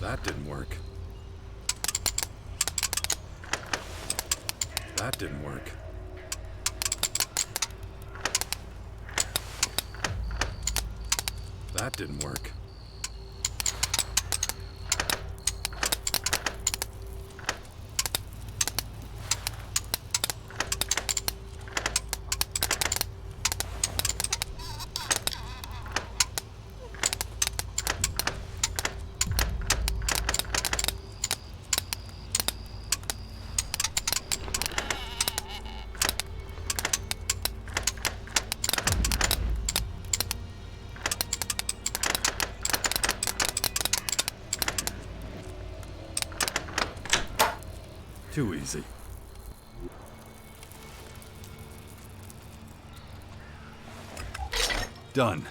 That didn't work. That didn't work. That didn't work. Too easy. Done.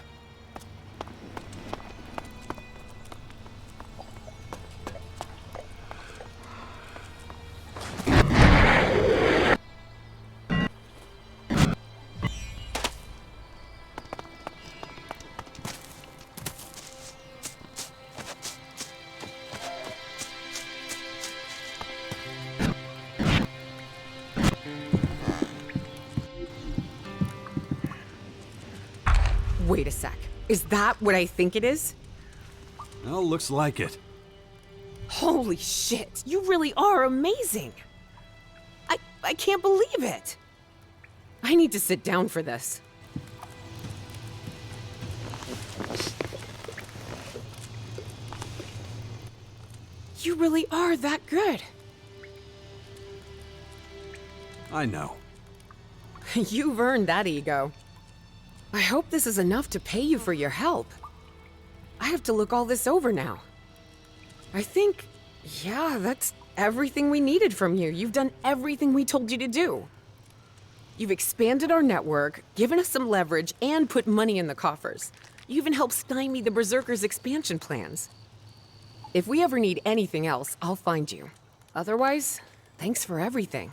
Wait a sec. Is that what I think it is? Well, looks like it. Holy shit, you really are amazing! I can't believe it! I need to sit down for this. You really are that good. I know. You've earned that ego. I hope this is enough to pay you for your help. I have to look all this over now. I think, yeah, that's everything we needed from you. You've done everything we told you to do. You've expanded our network, given us some leverage, and put money in the coffers. You even helped stymie the Berserkers' expansion plans. If we ever need anything else, I'll find you. Otherwise, thanks for everything.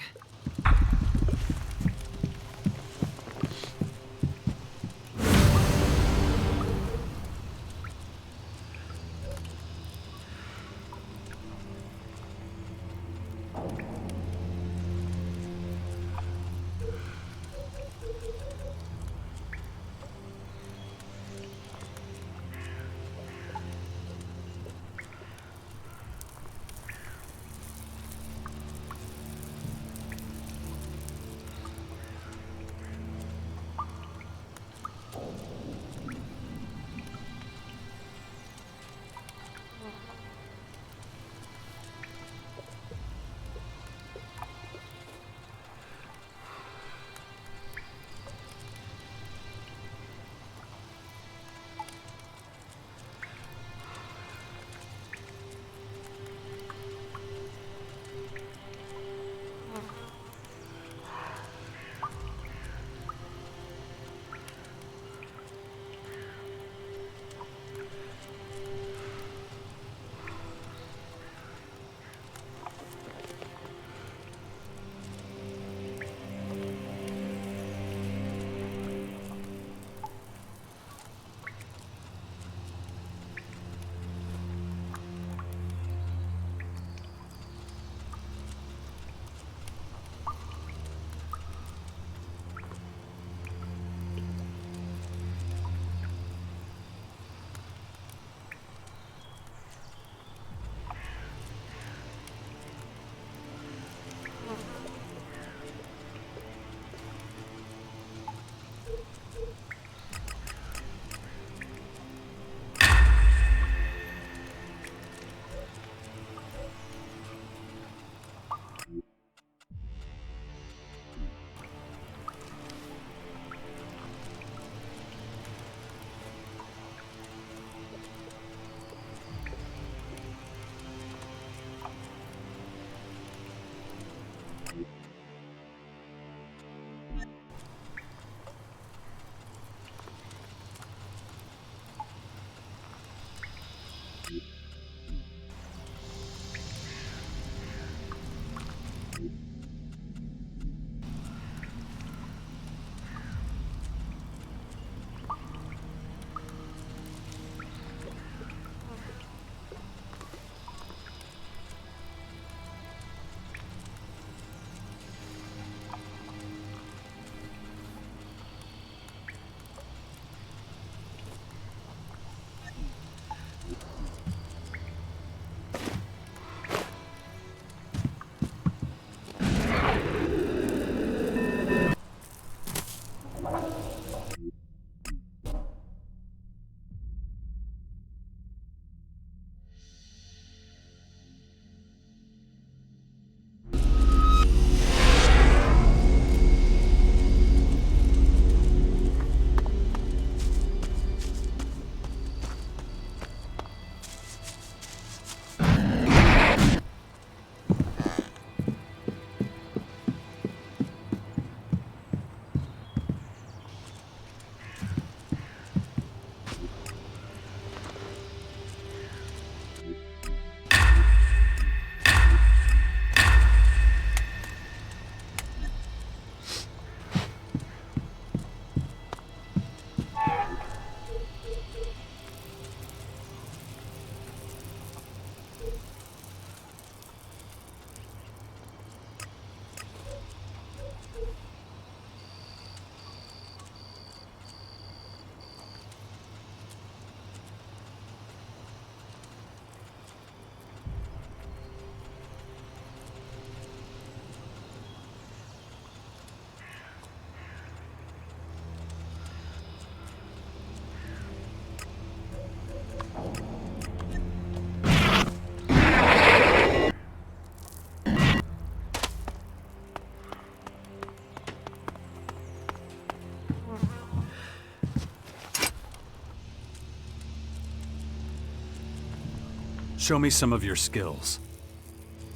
Show me some of your skills.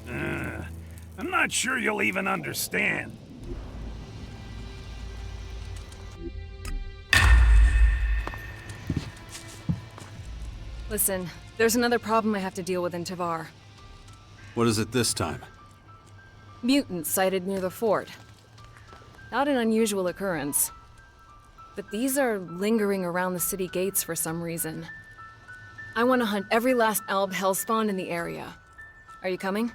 I'm not sure you'll even understand. Listen, there's another problem I have to deal with in Tavar. What is it this time? Mutants sighted near the fort. Not an unusual occurrence. But these are lingering around the city gates for some reason. I want to hunt every last Alb hellspawn in the area. Are you coming?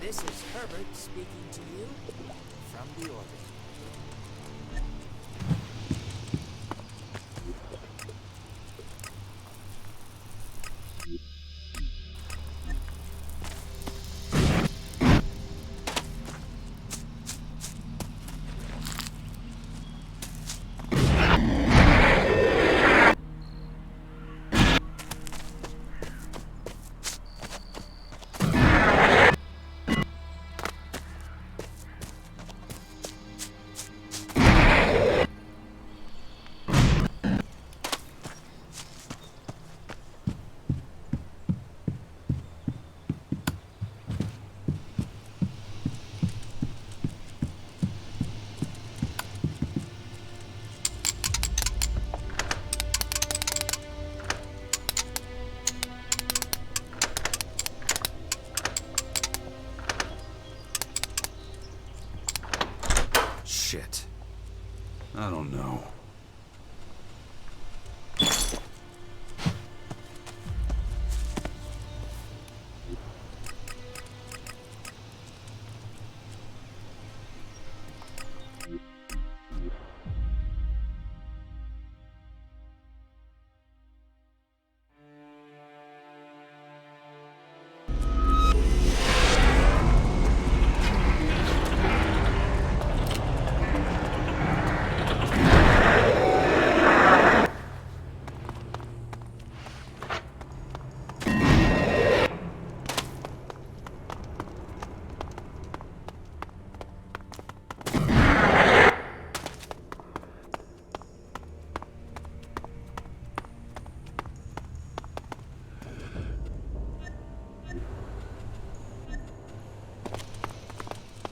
This is Herbert speaking to you from the orbit. Shit. I don't know.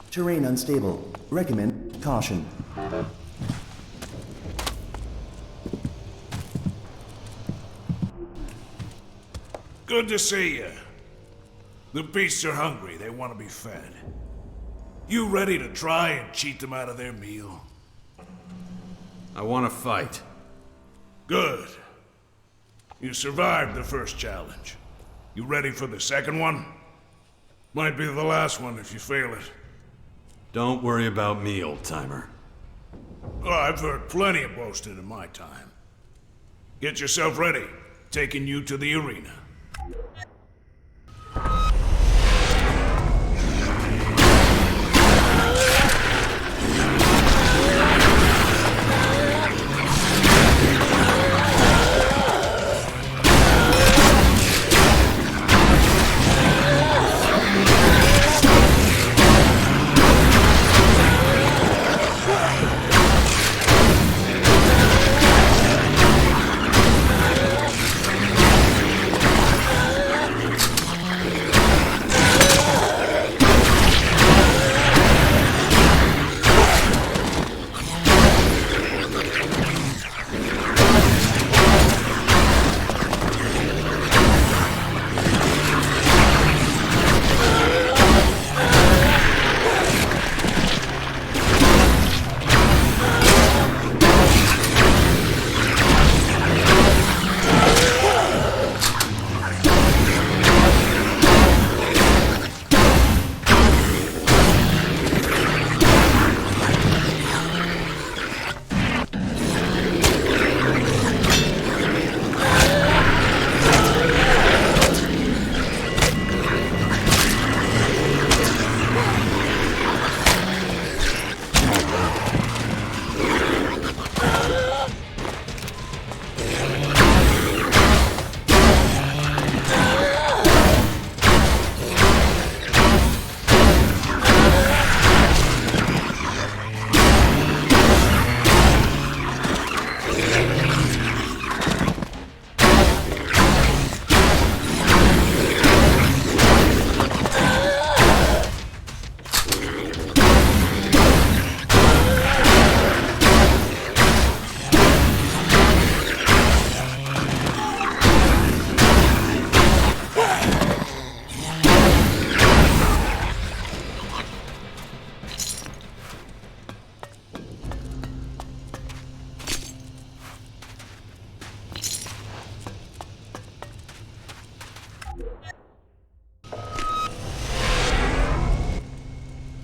Terrain unstable. Recommend caution. Good to see you. The beasts are hungry. They want to be fed. You ready to try and cheat them out of their meal? I want to fight. Good. You survived the first challenge. You ready for the second one? Might be the last one if you fail it. Don't worry about me, old-timer. Oh, I've heard plenty of boasting in my time. Get yourself ready. Taking you to the arena.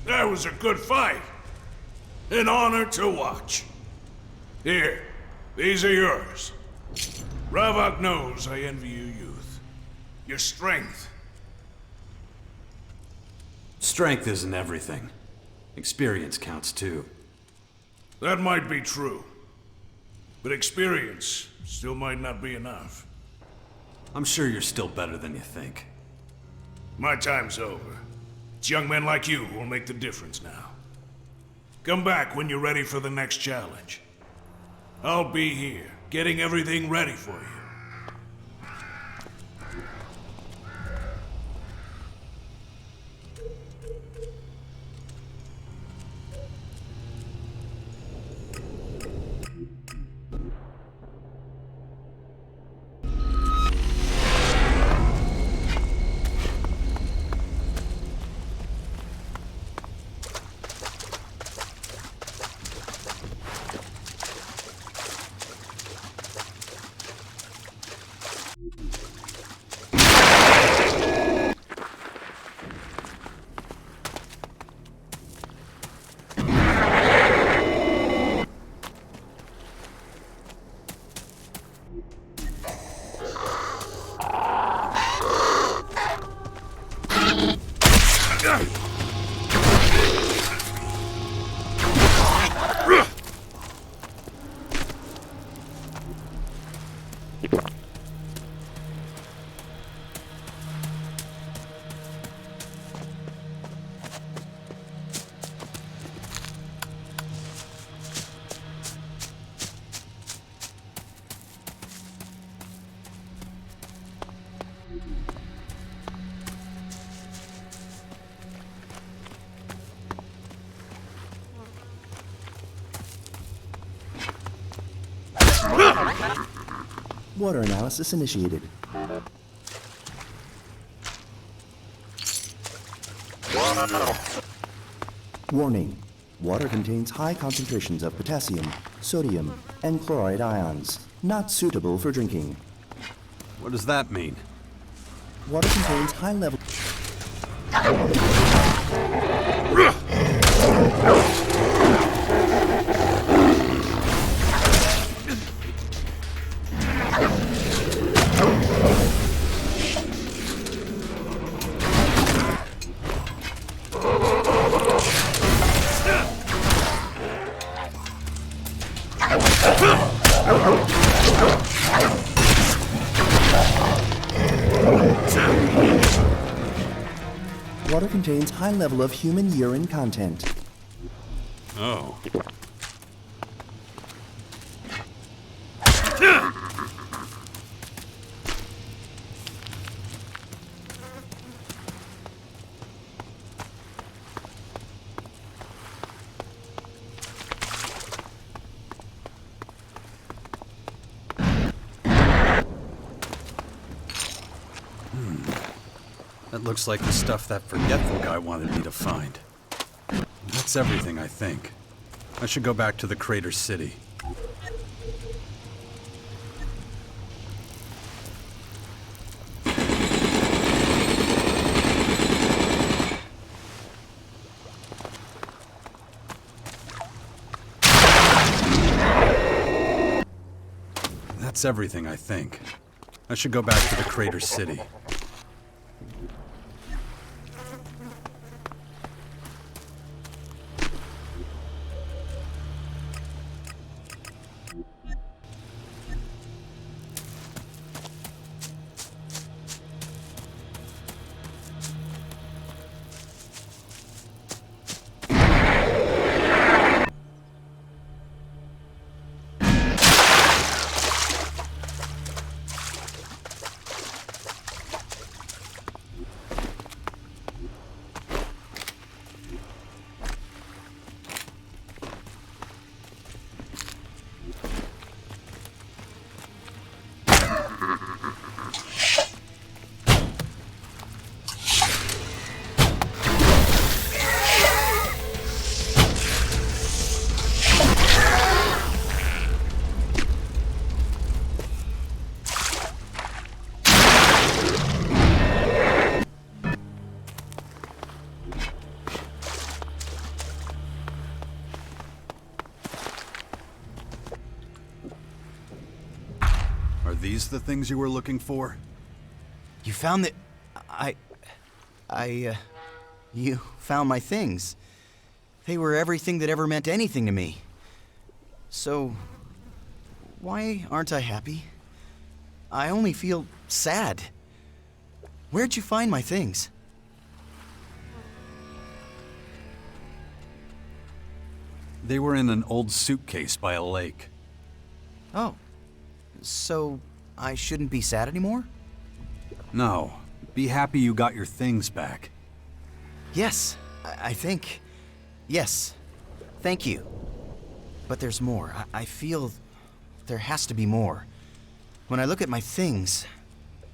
That was a good fight. An honor to watch. Here, these are yours. Ravok knows I envy your youth. Your strength. Strength isn't everything. Experience counts too. That might be true. But experience still might not be enough. I'm sure you're still better than you think. My time's over. It's young men like you who will make the difference now. Come back when you're ready for the next challenge. I'll be here, getting everything ready for you. Water analysis initiated. Warning. Water contains high concentrations of potassium, sodium, and chloride ions. Not suitable for drinking. What does that mean? Water contains high level. Water contains high level of human urine content. Oh. That looks like the stuff that forgetful guy wanted me to find. That's everything, I think. I should go back to the crater city. That's everything, I think. I should go back to the crater city. Are these the things you were looking for? You found the... You found my things. They were everything that ever meant anything to me. So, why aren't I happy? I only feel sad. Where'd you find my things? They were in an old suitcase by a lake. Oh. So, I shouldn't be sad anymore? No. Be happy you got your things back. Yes, I think. Yes. Thank you. But there's more. I feel there has to be more. When I look at my things,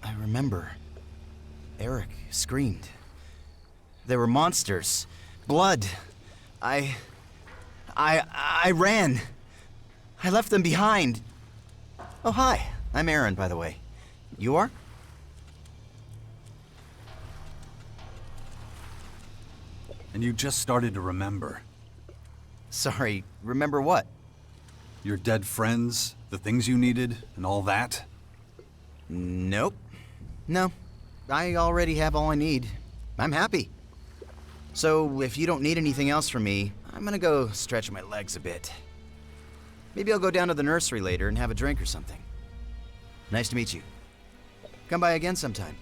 I remember. Eric screamed. There were monsters. Blood. I ran. I left them behind. Oh, hi. I'm Aaron, by the way. You are? And you just started to remember. Sorry, remember what? Your dead friends, the things you needed, and all that? Nope. No. I already have all I need. I'm happy. So, if you don't need anything else from me, I'm gonna go stretch my legs a bit. Maybe I'll go down to the nursery later and have a drink or something. Nice to meet you. Come by again sometime.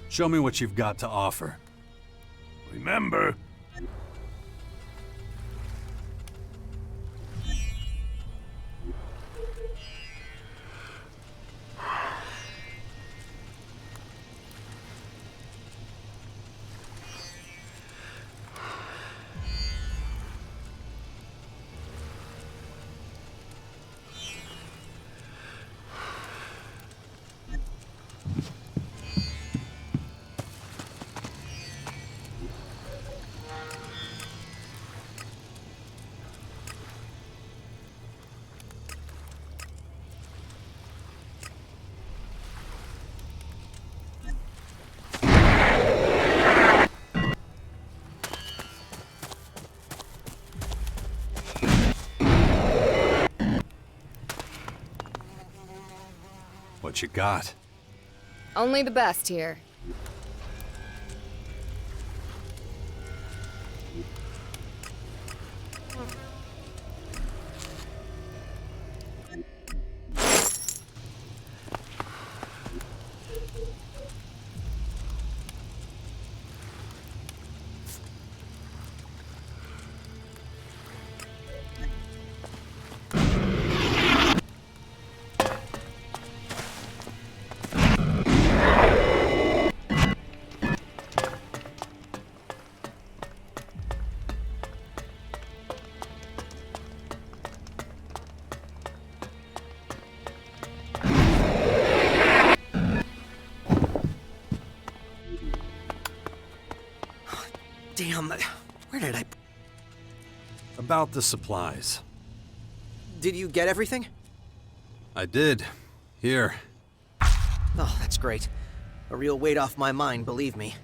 Show me what you've got to offer. Remember, what you got. Only the best here. Damn, where did I... About the supplies. Did you get everything? I did. Here. Oh, that's great. A real weight off my mind, believe me.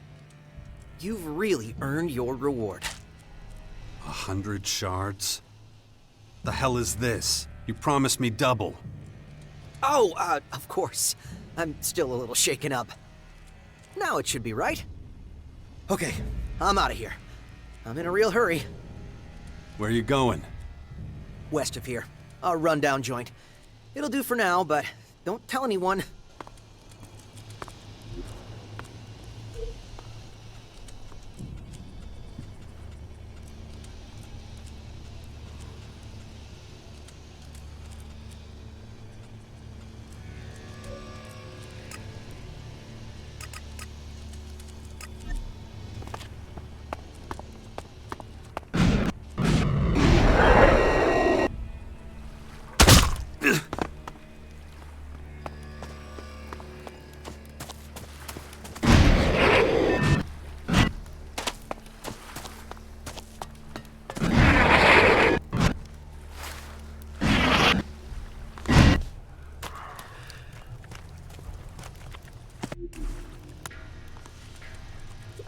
You've really earned your reward. 100 shards? The hell is this? You promised me double. Oh, of course. I'm still a little shaken up. Now it should be right. Okay, I'm out of here. I'm in a real hurry. Where are you going? West of here. A rundown joint. It'll do for now, but don't tell anyone.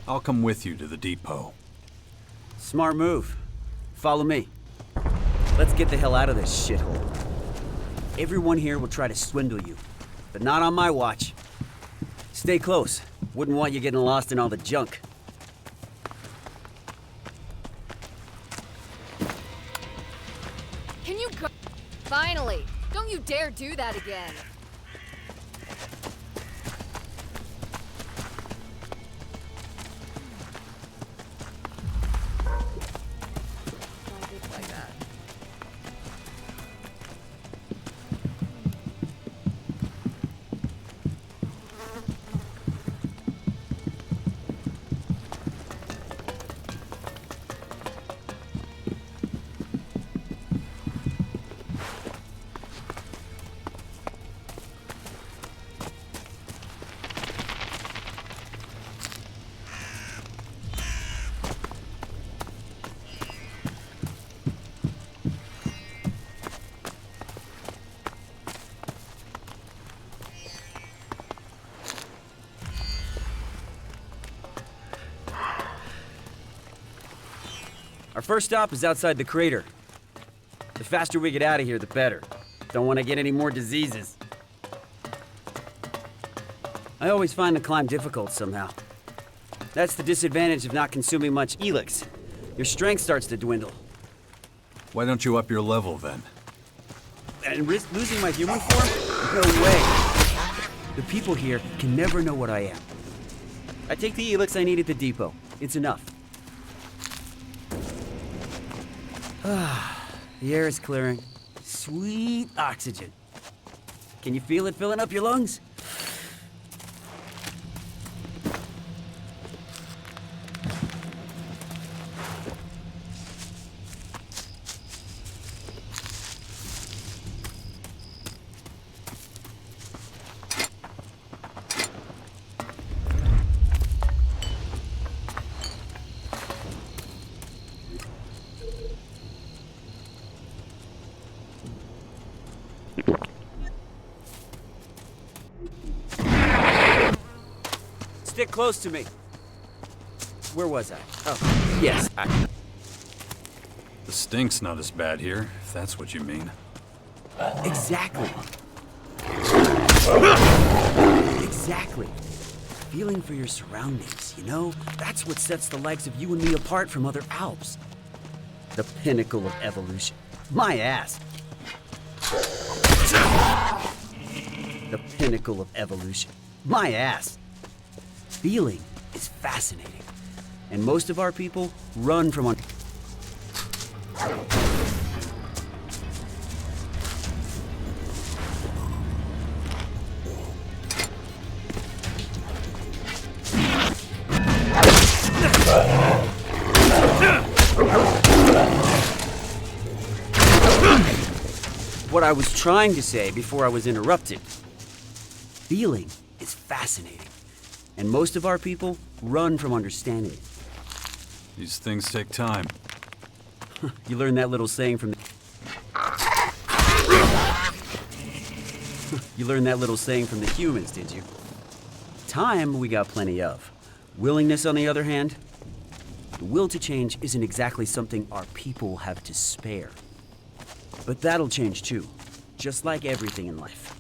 I'll come with you to the depot. Smart move. Follow me. Let's get the hell out of this shithole. Everyone here will try to swindle you, but not on my watch. Stay close. Wouldn't want you getting lost in all the junk. Can you go? Finally! Don't you dare do that again! Our first stop is outside the crater. The faster we get out of here, the better. Don't want to get any more diseases. I always find the climb difficult somehow. That's the disadvantage of not consuming much ELEX. Your strength starts to dwindle. Why don't you up your level then? And risk losing my human form? No way. The people here can never know what I am. I take the ELEX I need at the depot. It's enough. The air is clearing. Sweet oxygen. Can you feel it filling up your lungs? Stick close to me. Where was I? Oh, yes. The stink's not as bad here, if that's what you mean. Exactly. Exactly. Feeling for your surroundings, you know? That's what sets the likes of you and me apart from other Alps. The pinnacle of evolution. My ass. The pinnacle of evolution. My ass. Feeling is fascinating. And most of our people run from un- What I was trying to say before I was interrupted. Feeling is fascinating. And most of our people run from understanding it. These things take time. You learned that little saying from the... You learned that little saying from the humans, did you? Time we got plenty of. Willingness, on the other hand, the will to change isn't exactly something our people have to spare. But that'll change too, just like everything in life.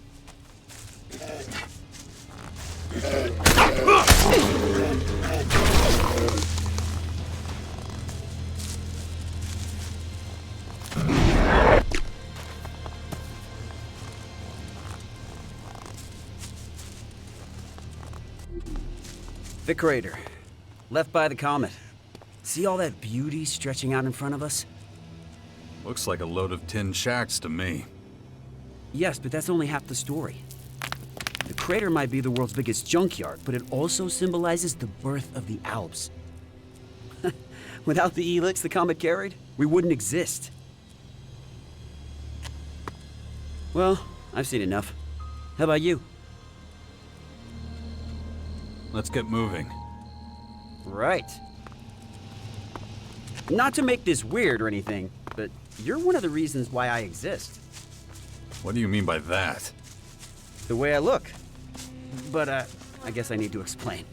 The crater, left by the comet. See all that beauty stretching out in front of us? Looks like a load of tin shacks to me. Yes, but that's only half the story. The crater might be the world's biggest junkyard, but it also symbolizes the birth of the Alps. Without the ELEX the comet carried, we wouldn't exist. Well, I've seen enough. How about you? Let's get moving. Right. Not to make this weird or anything, but you're one of the reasons why I exist. What do you mean by that? The way I look. But, I guess I need to explain.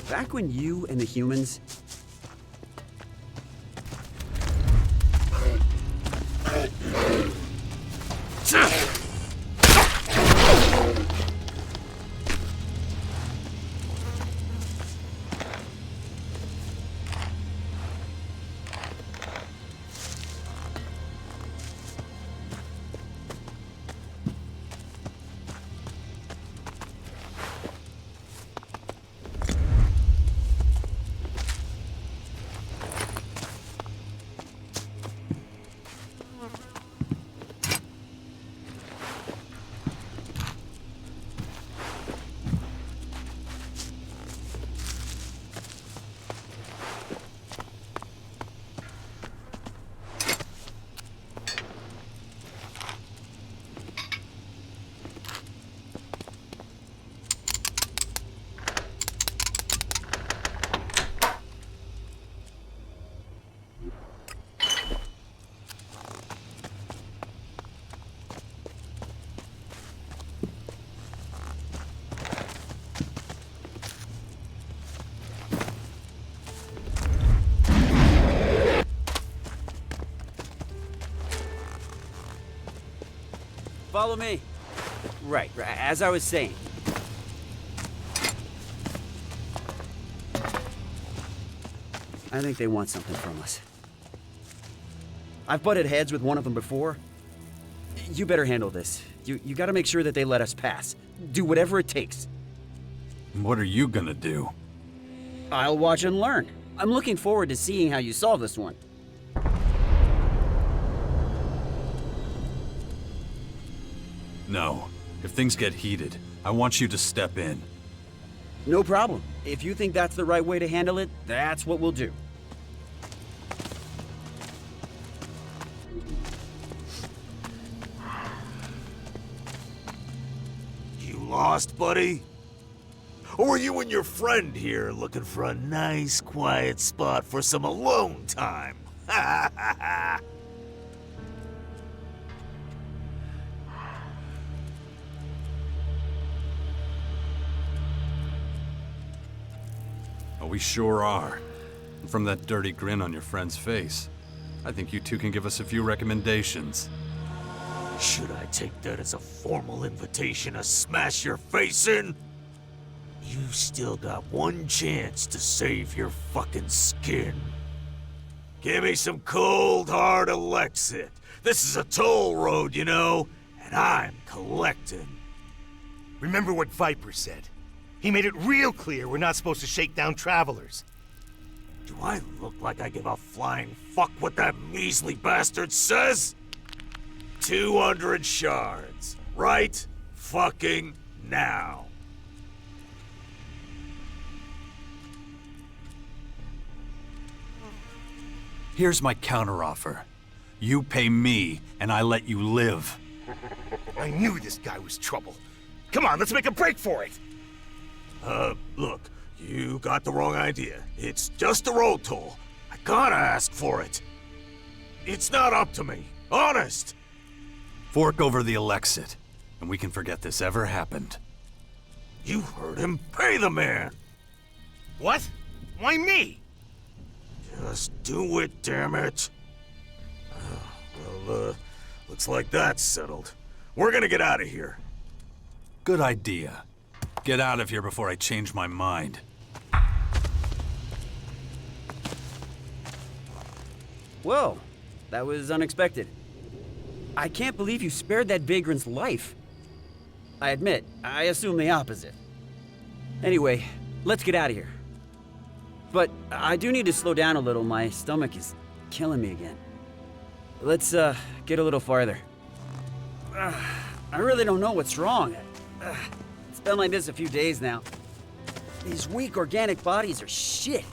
Back when you and the humans... Follow me. Right, as I was saying. I think they want something from us. I've butted heads with one of them before. You better handle this. You gotta make sure that they let us pass. Do whatever it takes. What are you gonna do? I'll watch and learn. I'm looking forward to seeing how you solve this one. No. If things get heated, I want you to step in. No problem. If you think that's the right way to handle it, that's what we'll do. You lost, buddy? Or were you and your friend here looking for a nice, quiet spot for some alone time? Ha ha ha! We sure are. And from that dirty grin on your friend's face, I think you two can give us a few recommendations. Should I take that as a formal invitation to smash your face in? You've still got one chance to save your fucking skin. Give me some cold, hard Elexit. This is a toll road, you know, and I'm collecting. Remember what Viper said. He made it real clear we're not supposed to shake down travelers. Do I look like I give a flying fuck what that measly bastard says? 200 shards. Right fucking now. Here's my counteroffer. You pay me, and I let you live. I knew this guy was trouble. Come on, let's make a break for it! Look, you got the wrong idea. It's just a road toll. I gotta ask for it. It's not up to me. Honest. Fork over the Elexit, and we can forget this ever happened. You heard him. Pay the man. What? Why me? Just do it, damn it. Looks like that's settled. We're gonna get out of here. Good idea. Get out of here before I change my mind. Whoa, that was unexpected. I can't believe you spared that vagrant's life. I admit, I assume the opposite. Anyway, let's get out of here. But I do need to slow down a little. My stomach is killing me again. Let's get a little farther. I really don't know what's wrong. It's been like this a few days now. These weak organic bodies are shit.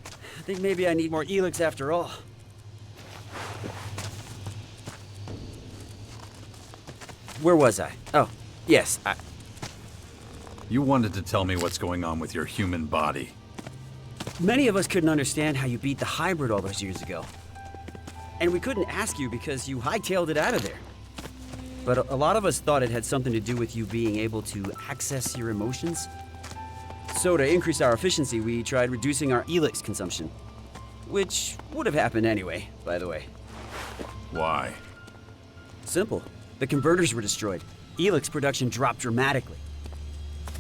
I think maybe I need more ELEX after all. Where was I? Oh, yes, You wanted to tell me what's going on with your human body. Many of us couldn't understand how you beat the hybrid all those years ago. And we couldn't ask you because you hightailed it out of there. But a lot of us thought it had something to do with you being able to access your emotions. So to increase our efficiency, we tried reducing our ELEX consumption. Which would have happened anyway, by the way. Why? Simple. The converters were destroyed. ELEX production dropped dramatically.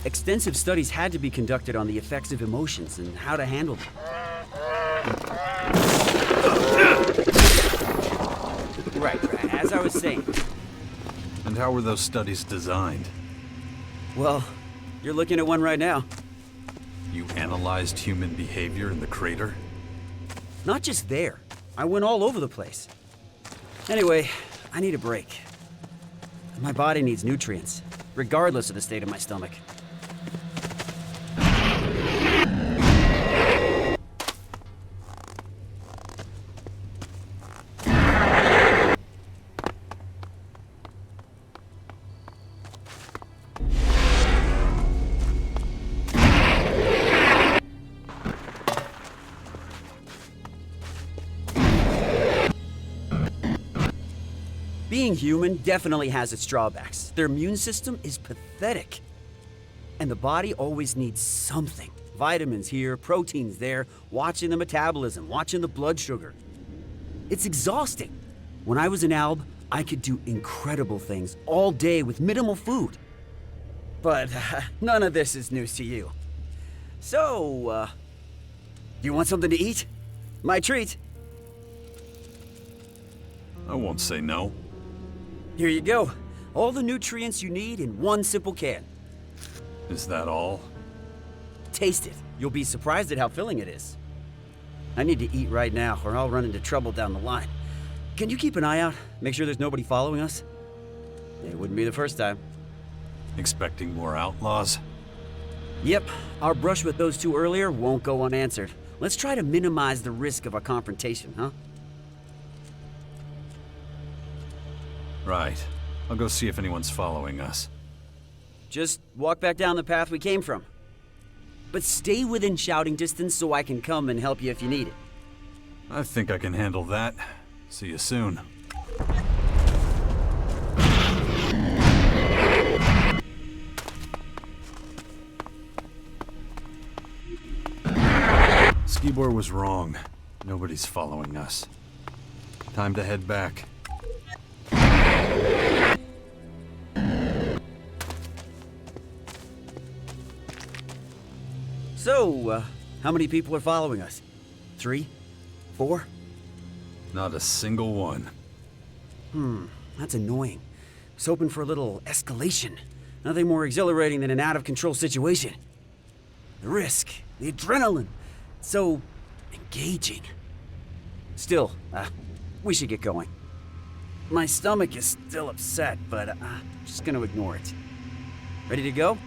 Extensive studies had to be conducted on the effects of emotions and how to handle them. Right, as I was saying. And how were those studies designed? Well, you're looking at one right now. You analyzed human behavior in the crater? Not just there. I went all over the place. Anyway, I need a break. My body needs nutrients, regardless of the state of my stomach. Being human definitely has its drawbacks. Their immune system is pathetic. And the body always needs something. Vitamins here, proteins there, watching the metabolism, watching the blood sugar. It's exhausting. When I was in Alb, I could do incredible things all day with minimal food. But none of this is news to you. So, you want something to eat? My treat. I won't say no. Here you go. All the nutrients you need in one simple can. Is that all? Taste it. You'll be surprised at how filling it is. I need to eat right now, or I'll run into trouble down the line. Can you keep an eye out? Make sure there's nobody following us? It wouldn't be the first time. Expecting more outlaws? Yep. Our brush with those two earlier won't go unanswered. Let's try to minimize the risk of a confrontation, huh? Right. I'll go see if anyone's following us. Just walk back down the path we came from. But stay within shouting distance so I can come and help you if you need it. I think I can handle that. See you soon. Skibor was wrong. Nobody's following us. Time to head back. So, how many people are following us? 3? 4? Not a single one. That's annoying. I was hoping for a little escalation. Nothing more exhilarating than an out-of-control situation. The risk, the adrenaline, so engaging. Still, we should get going. My stomach is still upset, but I'm just gonna ignore it. Ready to go?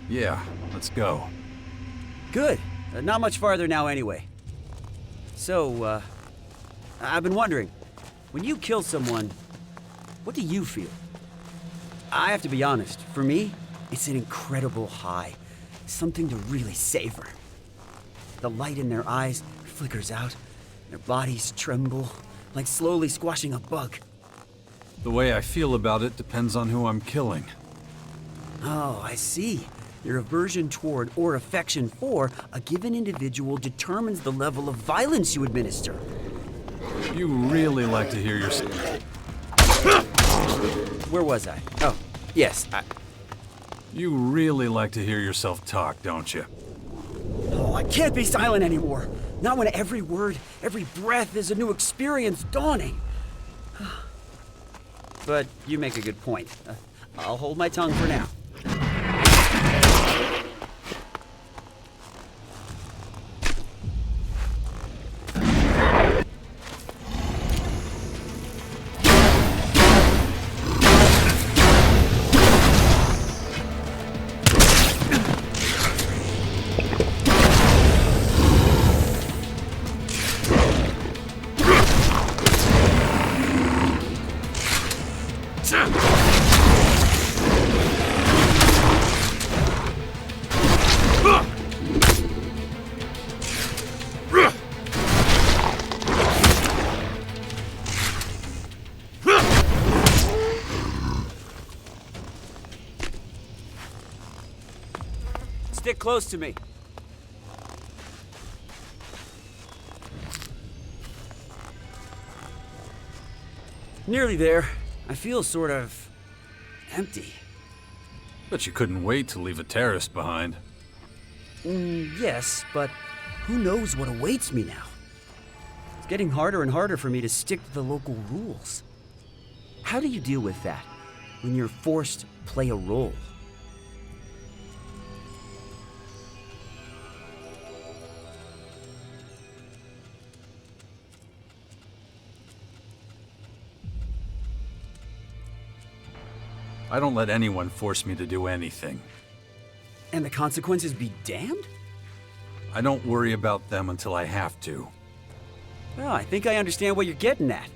Yeah, let's go. Good. Not much farther now anyway. So, I've been wondering, when you kill someone, what do you feel? I have to be honest, for me, it's an incredible high. Something to really savor. The light in their eyes flickers out, their bodies tremble, like slowly squashing a bug. The way I feel about it depends on who I'm killing. Oh, I see. Your aversion toward or affection for a given individual determines the level of violence you administer. You really like to hear your... Where was I? Oh, yes, You really like to hear yourself talk, don't you? Oh, I can't be silent anymore. Not when every word, every breath is a new experience dawning. But you make a good point. I'll hold my tongue for now. Stick close to me. Nearly there. I feel sort of empty. But you couldn't wait to leave a terrorist behind. Yes, but who knows what awaits me now? It's getting harder and harder for me to stick to the local rules. How do you deal with that when you're forced to play a role? I don't let anyone force me to do anything. And the consequences be damned? I don't worry about them until I have to. Well, I think I understand what you're getting at.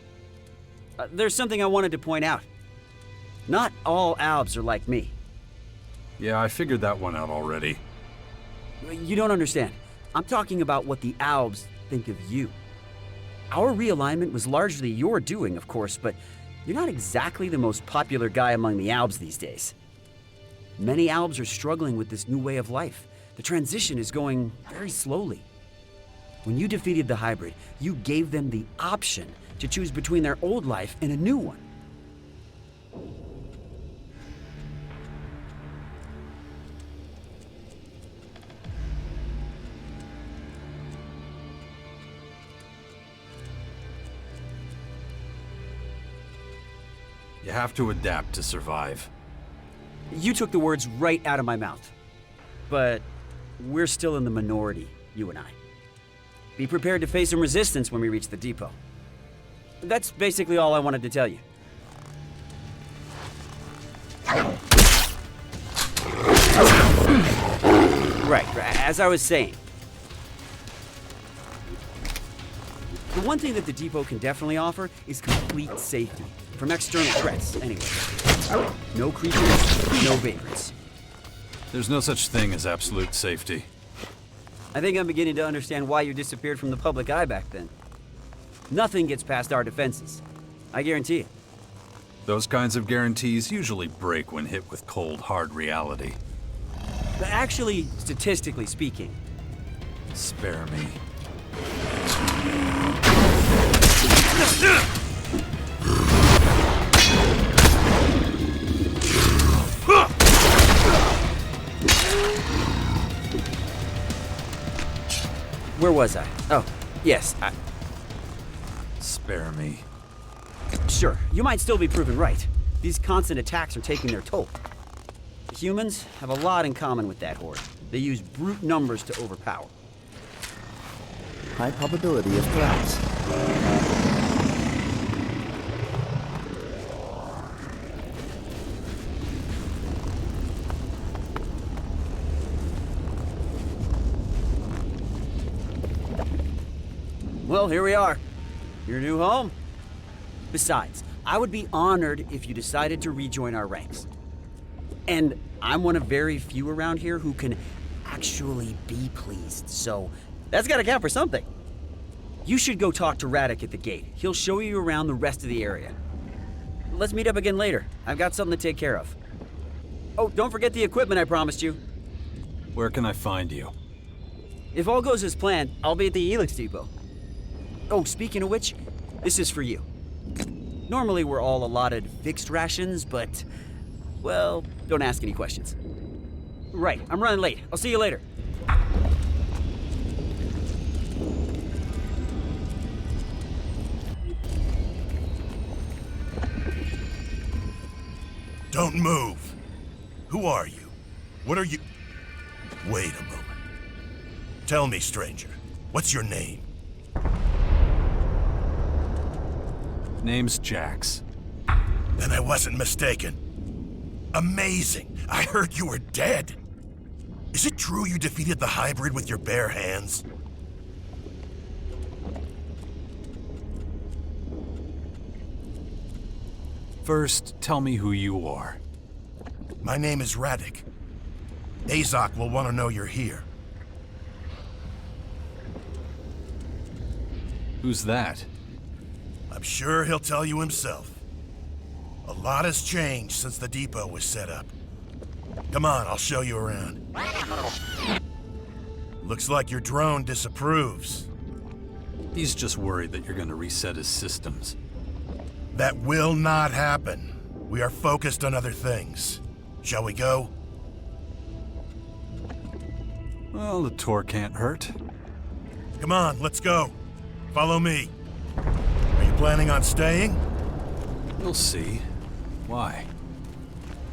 There's something I wanted to point out. Not all Albs are like me. Yeah, I figured that one out already. You don't understand. I'm talking about what the Albs think of you. Our realignment was largely your doing, of course, but you're not exactly the most popular guy among the Albs these days. Many Albs are struggling with this new way of life. The transition is going very slowly. When you defeated the hybrid, you gave them the option to choose between their old life and a new one. You have to adapt to survive. You took the words right out of my mouth. But we're still in the minority, you and I. Be prepared to face some resistance when we reach the depot. That's basically all I wanted to tell you. Right, as I was saying. The one thing that the depot can definitely offer is complete safety. From external threats, anyway. No creatures, no vagrants. There's no such thing as absolute safety. I think I'm beginning to understand why you disappeared from the public eye back then. Nothing gets past our defenses. I guarantee it. Those kinds of guarantees usually break when hit with cold, hard reality. But actually, statistically speaking. Spare me. Where was I? Oh, yes, Spare me. Sure, you might still be proven right. These constant attacks are taking their toll. Humans have a lot in common with that horde. They use brute numbers to overpower. High probability of collapse. Well, here we are. Your new home? Besides, I would be honored if you decided to rejoin our ranks. And I'm one of very few around here who can actually be pleased, so that's gotta count for something. You should go talk to Radek at the gate. He'll show you around the rest of the area. Let's meet up again later. I've got something to take care of. Oh, don't forget the equipment I promised you. Where can I find you? If all goes as planned, I'll be at the ELEX depot. Oh, speaking of which, this is for you. Normally we're all allotted fixed rations, but, well, don't ask any questions. Right, I'm running late. I'll see you later. Don't move. Who are you? What are you... Wait a moment. Tell me, stranger, what's your name? Name's Jax. Then I wasn't mistaken. Amazing. I heard you were dead. Is it true you defeated the hybrid with your bare hands? First, tell me who you are. My name is Radek. Azok will want to know you're here. Who's that? I'm sure he'll tell you himself. A lot has changed since the depot was set up. Come on, I'll show you around. Looks like your drone disapproves. He's just worried that you're gonna reset his systems. That will not happen. We are focused on other things. Shall we go? Well, the tour can't hurt. Come on, let's go. Follow me. Are you planning on staying? We'll see. Why?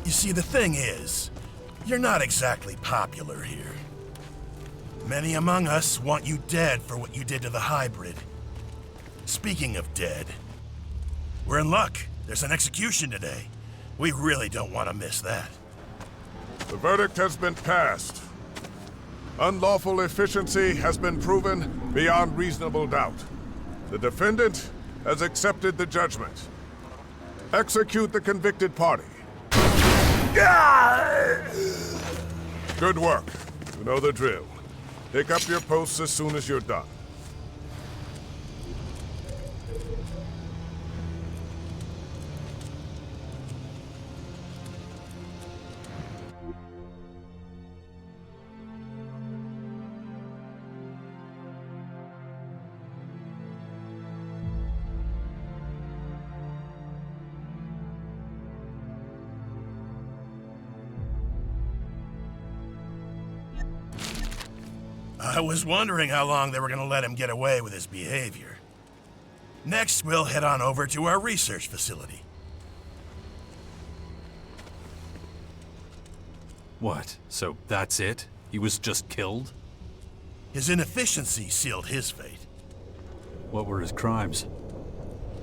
You see, the thing is, you're not exactly popular here. Many among us want you dead for what you did to the hybrid. Speaking of dead, we're in luck. There's an execution today. We really don't want to miss that. The verdict has been passed. Unlawful efficiency has been proven beyond reasonable doubt. The defendant has accepted the judgment. Execute the convicted party. Good work. You know the drill. Take up your posts as soon as you're done. I was wondering how long they were going to let him get away with his behavior. Next, we'll head on over to our research facility. What? So that's it? He was just killed? His inefficiency sealed his fate. What were his crimes?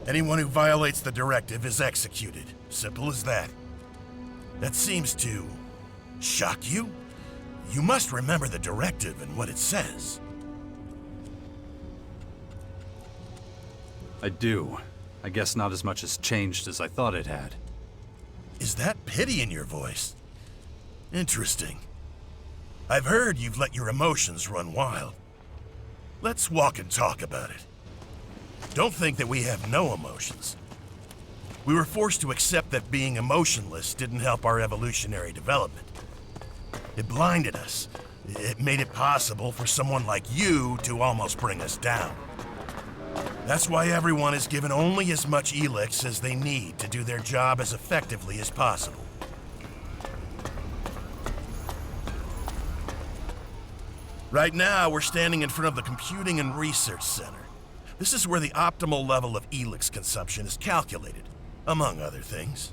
Anyone who violates the directive is executed. Simple as that. That seems to shock you? You must remember the directive and what it says. I do. I guess not as much has changed as I thought it had. Is that pity in your voice? Interesting. I've heard you've let your emotions run wild. Let's walk and talk about it. Don't think that we have no emotions. We were forced to accept that being emotionless didn't help our evolutionary development. It blinded us. It made it possible for someone like you to almost bring us down. That's why everyone is given only as much ELEX as they need to do their job as effectively as possible. Right now, we're standing in front of the Computing and Research Center. This is where the optimal level of ELEX consumption is calculated, among other things.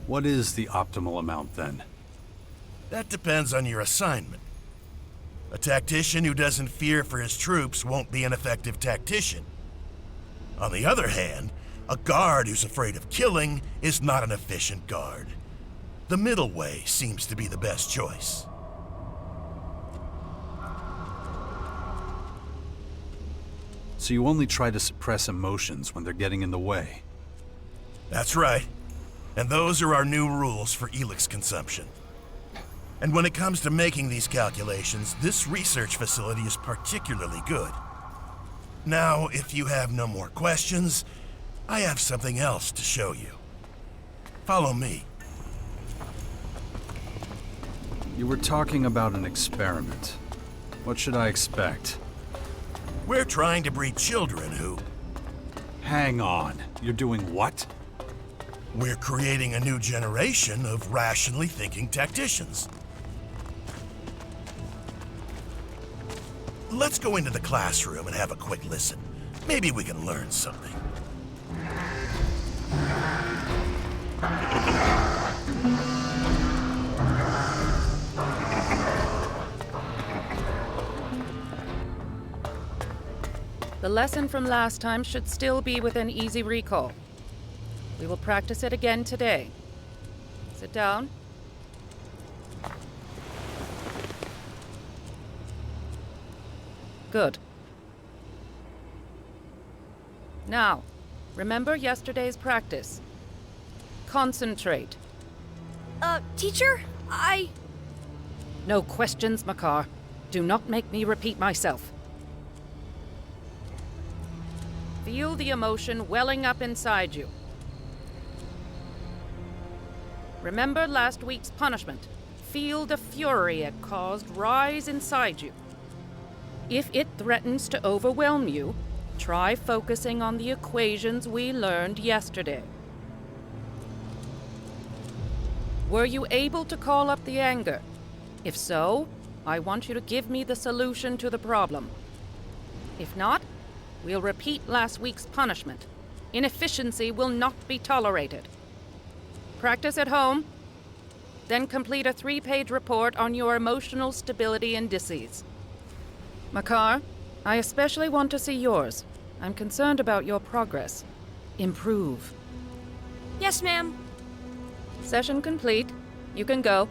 What is the optimal amount, then? That depends on your assignment. A tactician who doesn't fear for his troops won't be an effective tactician. On the other hand, a guard who's afraid of killing is not an efficient guard. The middle way seems to be the best choice. So you only try to suppress emotions when they're getting in the way? That's right. And those are our new rules for ELEX consumption. And when it comes to making these calculations, this research facility is particularly good. Now, if you have no more questions, I have something else to show you. Follow me. You were talking about an experiment. What should I expect? We're trying to breed children who... Hang on. You're doing what? We're creating a new generation of rationally thinking tacticians. Let's go into the classroom and have a quick listen. Maybe we can learn something. The lesson from last time should still be within easy recall. We will practice it again today. Sit down. Good. Now, remember yesterday's practice. Concentrate. Teacher, No questions, Makar. Do not make me repeat myself. Feel the emotion welling up inside you. Remember last week's punishment. Feel the fury it caused rise inside you. If it threatens to overwhelm you, try focusing on the equations we learned yesterday. Were you able to call up the anger? If so, I want you to give me the solution to the problem. If not, we'll repeat last week's punishment. Inefficiency will not be tolerated. Practice at home, then complete a 3-page report on your emotional stability indices. Makar, I especially want to see yours. I'm concerned about your progress. Improve. Yes, ma'am. Session complete. You can go.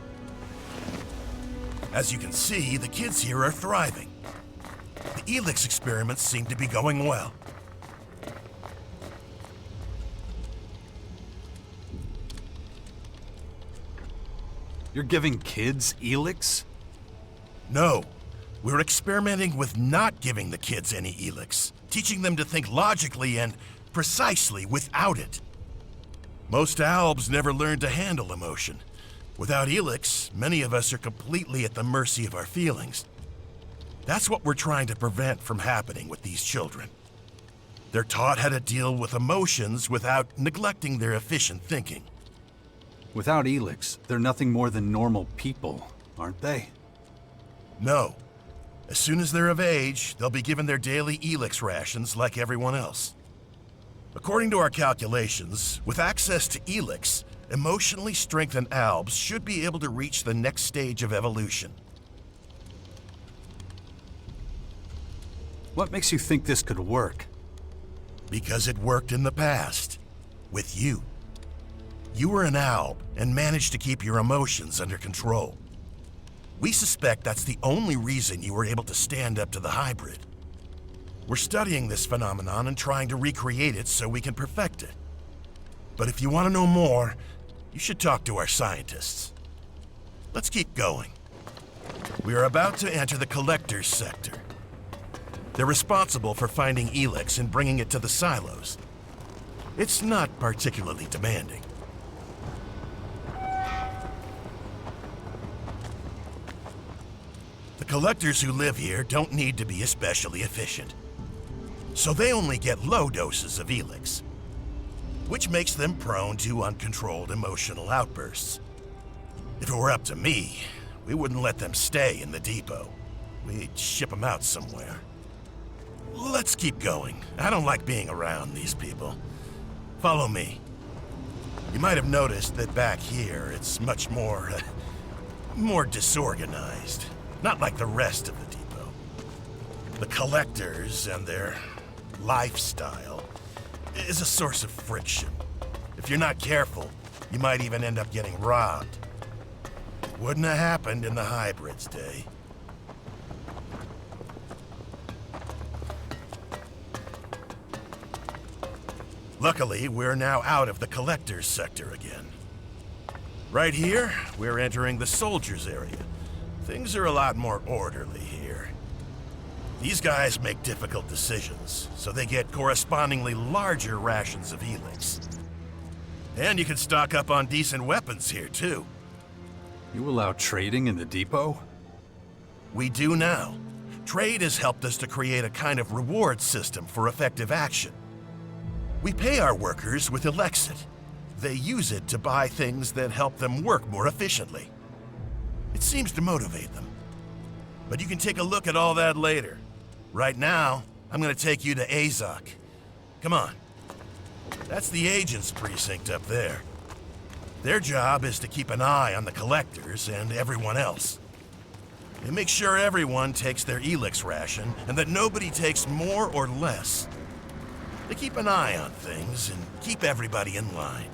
As you can see, the kids here are thriving. The ELEX experiments seem to be going well. You're giving kids ELEX? No. We're experimenting with not giving the kids any ELEX, teaching them to think logically and precisely without it. Most albs never learn to handle emotion. Without ELEX, many of us are completely at the mercy of our feelings. That's what we're trying to prevent from happening with these children. They're taught how to deal with emotions without neglecting their efficient thinking. Without ELEX, they're nothing more than normal people, aren't they? No. As soon as they're of age, they'll be given their daily ELEX rations like everyone else. According to our calculations, with access to ELEX, emotionally strengthened albs should be able to reach the next stage of evolution. What makes you think this could work? Because it worked in the past. With you. You were an alb and managed to keep your emotions under control. We suspect that's the only reason you were able to stand up to the hybrid. We're studying this phenomenon and trying to recreate it so we can perfect it. But if you want to know more, you should talk to our scientists. Let's keep going. We are about to enter the collector's sector. They're responsible for finding ELEX and bringing it to the silos. It's not particularly demanding. The collectors who live here don't need to be especially efficient. So they only get low doses of ELEX, which makes them prone to uncontrolled emotional outbursts. If it were up to me, we wouldn't let them stay in the depot. We'd ship them out somewhere. Let's keep going. I don't like being around these people. Follow me. You might have noticed that back here, it's much more disorganized. Not like the rest of the depot. The collectors and their lifestyle is a source of friction. If you're not careful, you might even end up getting robbed. It wouldn't have happened in the hybrids' day. Luckily, we're now out of the collector's sector again. Right here, we're entering the soldiers' area. Things are a lot more orderly here. These guys make difficult decisions, so they get correspondingly larger rations of ELEX. And you can stock up on decent weapons here, too. You allow trading in the depot? We do now. Trade has helped us to create a kind of reward system for effective action. We pay our workers with ELEX II. They use it to buy things that help them work more efficiently. It seems to motivate them. But you can take a look at all that later. Right now, I'm gonna take you to Azok. Come on. That's the agent's precinct up there. Their job is to keep an eye on the collectors and everyone else. They make sure everyone takes their ELEX ration and that nobody takes more or less. They keep an eye on things and keep everybody in line.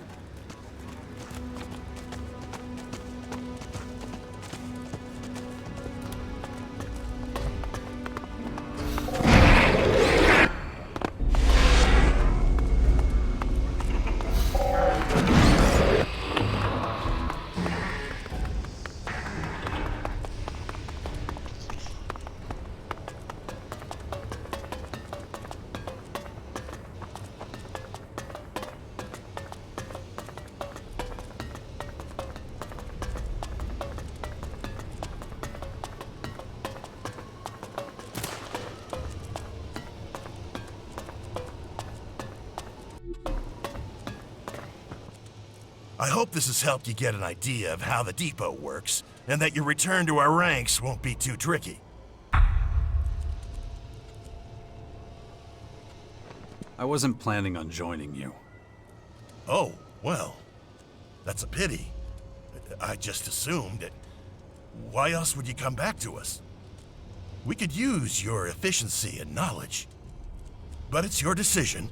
I hope this has helped you get an idea of how the depot works, and that your return to our ranks won't be too tricky. I wasn't planning on joining you. Oh, well, that's a pity. I just assumed that... Why else would you come back to us? We could use your efficiency and knowledge. But it's your decision.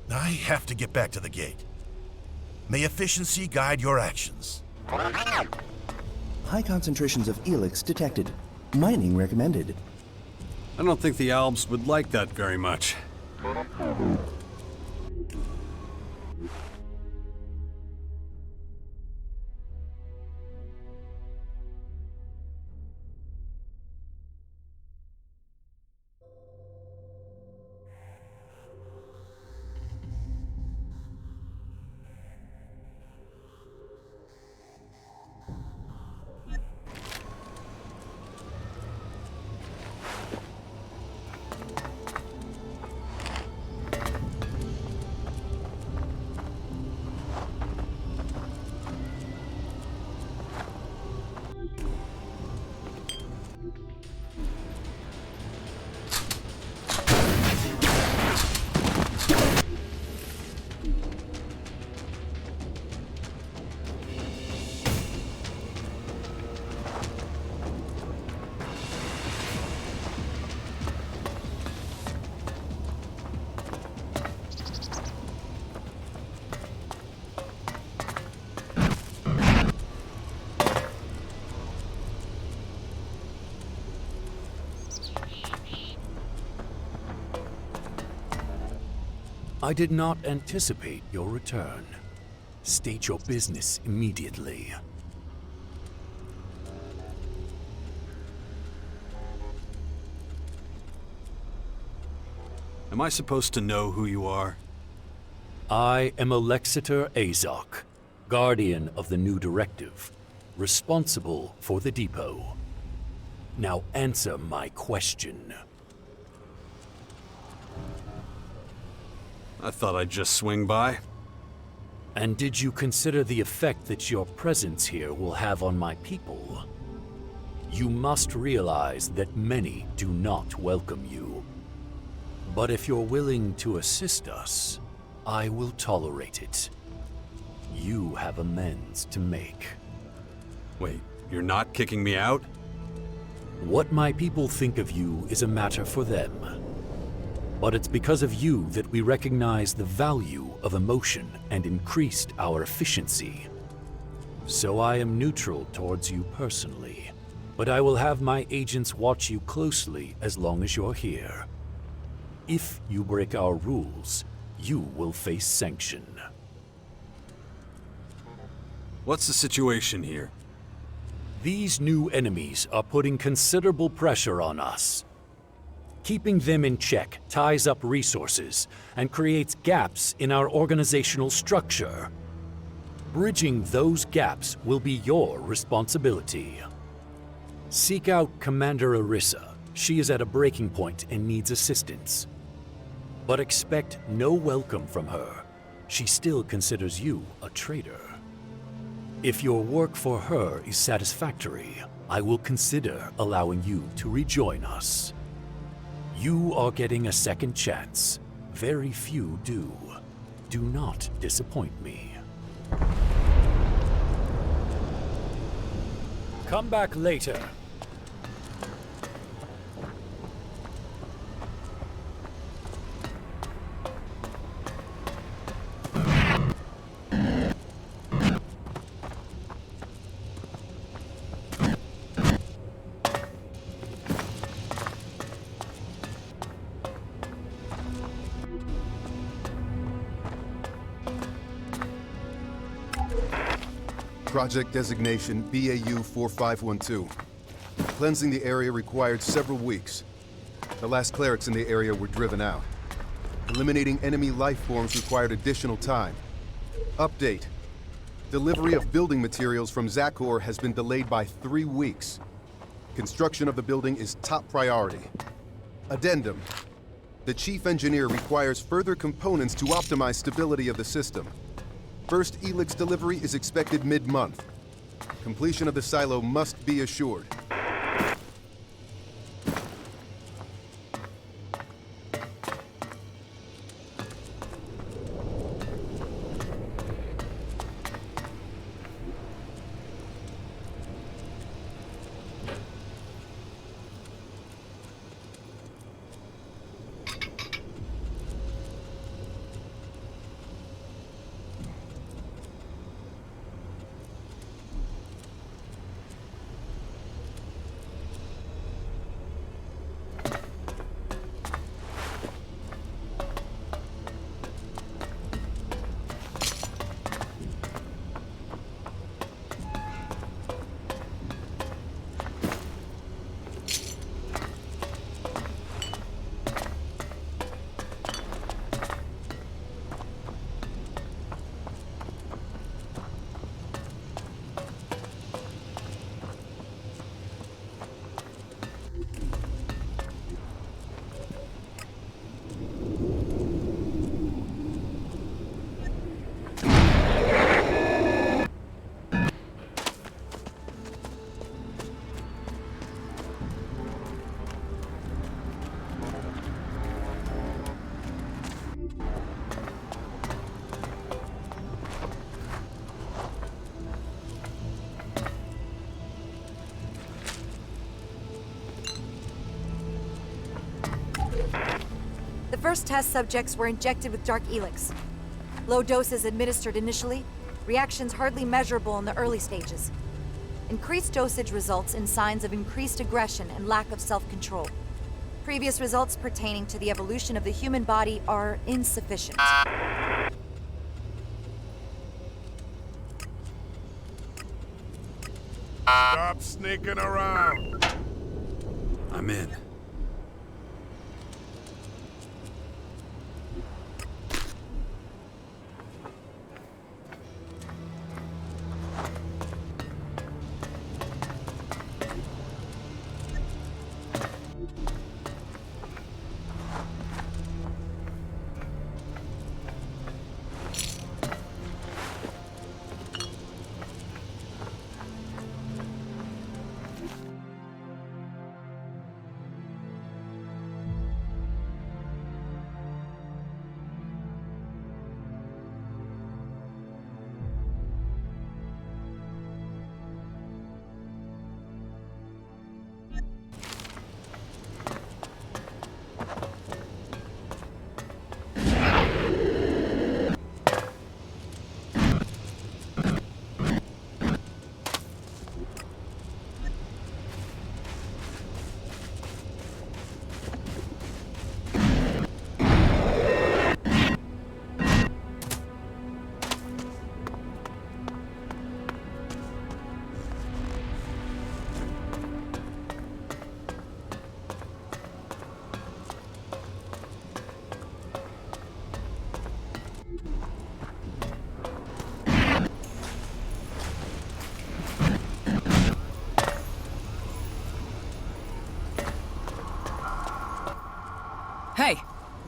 I have to get back to the gate. May efficiency guide your actions. High concentrations of ELEX detected. Mining recommended. I don't think the Albs would like that very much. I did not anticipate your return. State your business immediately. Am I supposed to know who you are? I am Alexander Azok, Guardian of the New Directive, responsible for the depot. Now answer my question. I thought I'd just swing by. And did you consider the effect that your presence here will have on my people? You must realize that many do not welcome you. But if you're willing to assist us, I will tolerate it. You have amends to make. Wait, you're not kicking me out? What my people think of you is a matter for them. But it's because of you that we recognize the value of emotion and increased our efficiency. So I am neutral towards you personally, but I will have my agents watch you closely as long as you're here. If you break our rules, you will face sanction. What's the situation here? These new enemies are putting considerable pressure on us. Keeping them in check ties up resources and creates gaps in our organizational structure. Bridging those gaps will be your responsibility. Seek out Commander Arissa. She is at a breaking point and needs assistance. But expect no welcome from her. She still considers you a traitor. If your work for her is satisfactory, I will consider allowing you to rejoin us. You are getting a second chance. Very few do. Do not disappoint me. Come back later. Project designation BAU 4512. Cleansing the area required several weeks. The last clerics in the area were driven out. Eliminating enemy life forms required additional time. Update. Delivery of building materials from Zakor has been delayed by 3 weeks. Construction of the building is top priority. Addendum. The chief engineer requires further components to optimize stability of the system. First ELEX delivery is expected mid-month. Completion of the silo must be assured. The first test subjects were injected with Dark ELEX. Low doses administered initially, reactions hardly measurable in the early stages. Increased dosage results in signs of increased aggression and lack of self-control. Previous results pertaining to the evolution of the human body are insufficient. Stop sneaking around! I'm in.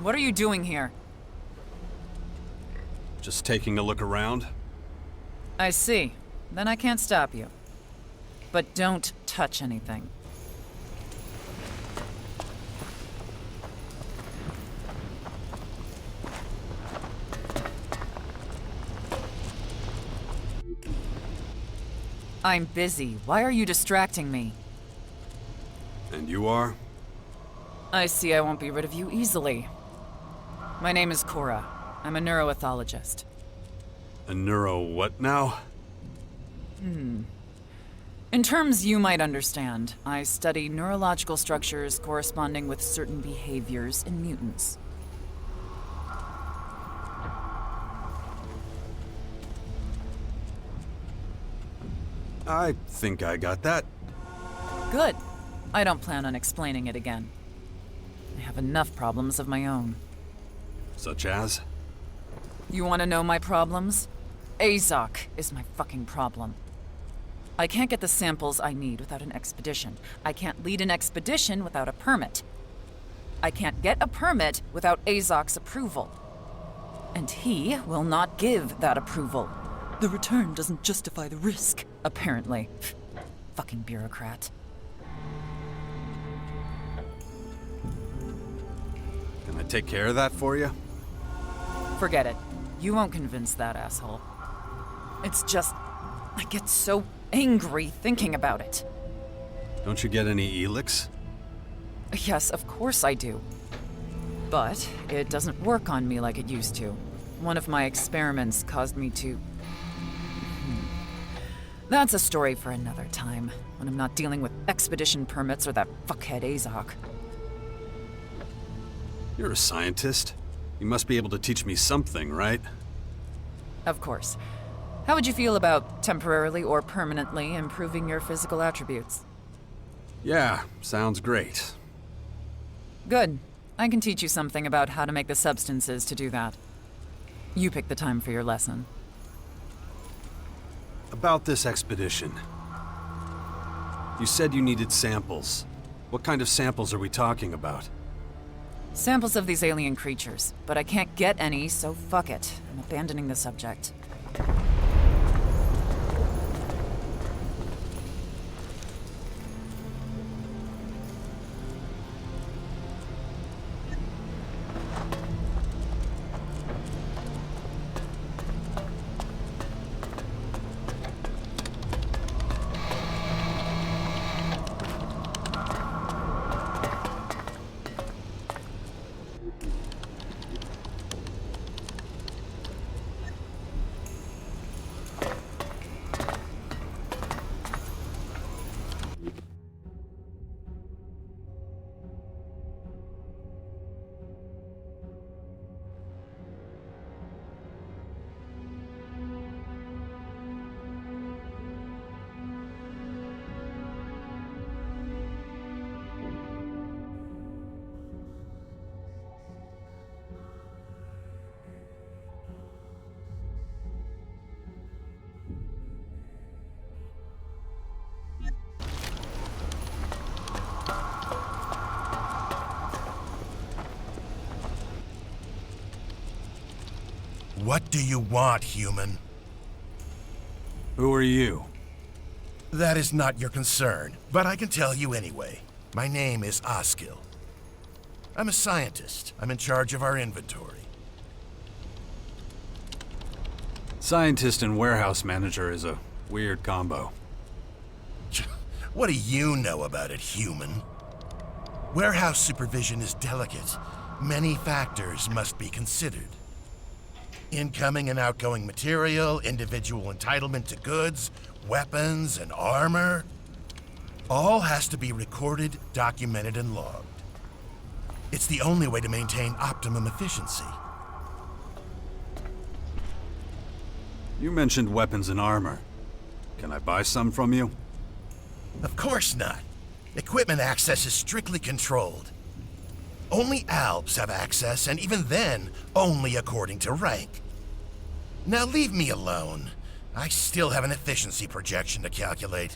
What are you doing here? Just taking a look around. I see. Then I can't stop you. But don't touch anything. I'm busy. Why are you distracting me? And you are? I see I won't be rid of you easily. My name is Cora. I'm a neuroethologist. A neuro what now? In terms you might understand, I study neurological structures corresponding with certain behaviors in mutants. I think I got that. Good. I don't plan on explaining it again. I have enough problems of my own. Such as? You want to know my problems? Azok is my fucking problem. I can't get the samples I need without an expedition. I can't lead an expedition without a permit. I can't get a permit without Azok's approval. And he will not give that approval. The return doesn't justify the risk, apparently. Fucking bureaucrat. Can I take care of that for you? Forget it. You won't convince that asshole. It's just, I get so angry thinking about it. Don't you get any ELEX? Yes, of course I do. But it doesn't work on me like it used to. One of my experiments caused me to... That's a story for another time, when I'm not dealing with expedition permits or that fuckhead Azok. You're a scientist. You must be able to teach me something, right? Of course. How would you feel about temporarily or permanently improving your physical attributes? Yeah, sounds great. Good. I can teach you something about how to make the substances to do that. You pick the time for your lesson. About this expedition. You said you needed samples. What kind of samples are we talking about? Samples of these alien creatures, but I can't get any, so fuck it. I'm abandoning the subject. What do you want, human? Who are you? That is not your concern, but I can tell you anyway. My name is Oskil. I'm a scientist. I'm in charge of our inventory. Scientist and warehouse manager is a weird combo. What do you know about it, human? Warehouse supervision is delicate. Many factors must be considered. Incoming and outgoing material, individual entitlement to goods, weapons, and armor. All has to be recorded, documented, and logged. It's the only way to maintain optimum efficiency. You mentioned weapons and armor. Can I buy some from you? Of course not. Equipment access is strictly controlled. Only Alps have access, and even then, only according to rank. Now leave me alone. I still have an efficiency projection to calculate.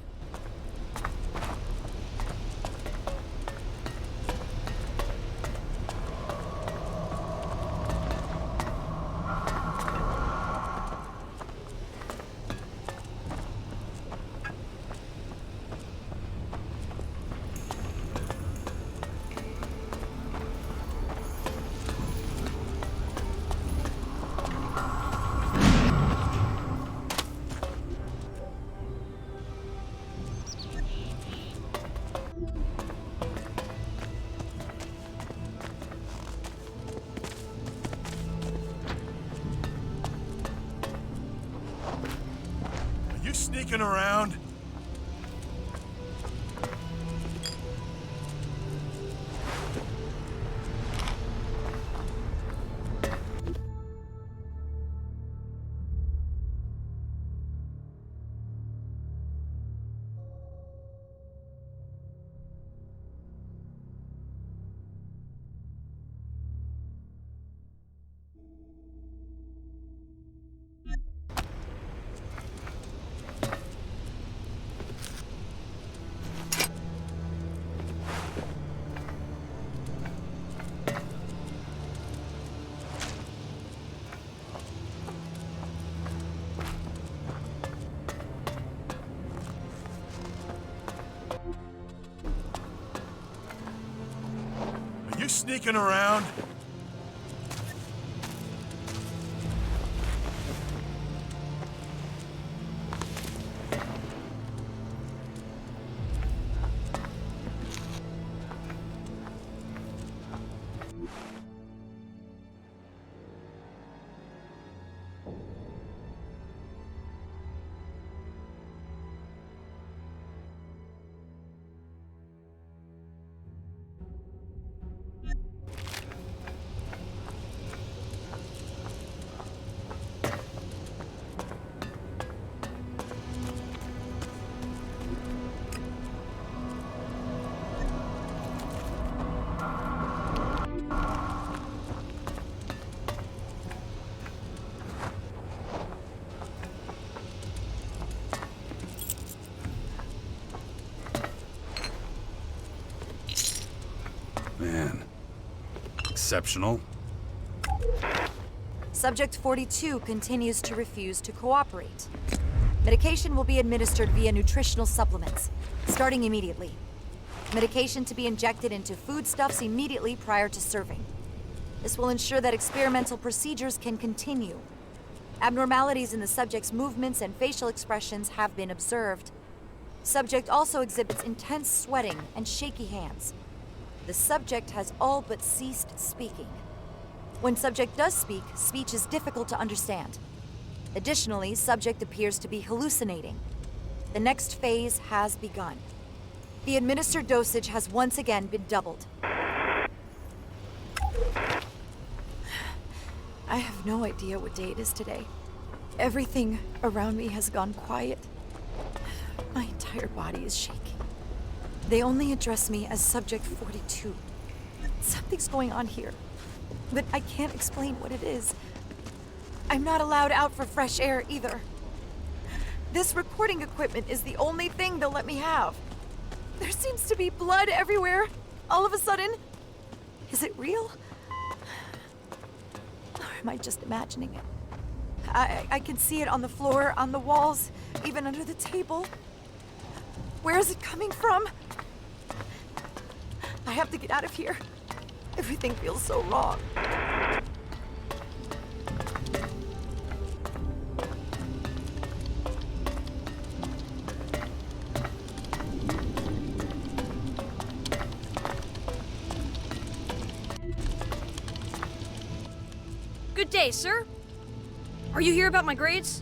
you sneaking around? Are you sneaking around? Man. Exceptional. Subject 42 continues to refuse to cooperate. Medication will be administered via nutritional supplements, starting immediately. Medication to be injected into foodstuffs immediately prior to serving. This will ensure that experimental procedures can continue. Abnormalities in the subject's movements and facial expressions have been observed. Subject also exhibits intense sweating and shaky hands. The subject has all but ceased speaking. When subject does speak, speech is difficult to understand. Additionally, subject appears to be hallucinating. The next phase has begun. The administered dosage has once again been doubled. I have no idea what day it is today. Everything around me has gone quiet. My entire body is shaking. They only address me as Subject 42. Something's going on here, but I can't explain what it is. I'm not allowed out for fresh air either. This recording equipment is the only thing they'll let me have. There seems to be blood everywhere, all of a sudden. Is it real? Or am I just imagining it? I can see it on the floor, on the walls, even under the table. Where is it coming from? I have to get out of here. Everything feels so wrong. Good day, sir. Are you here about my grades?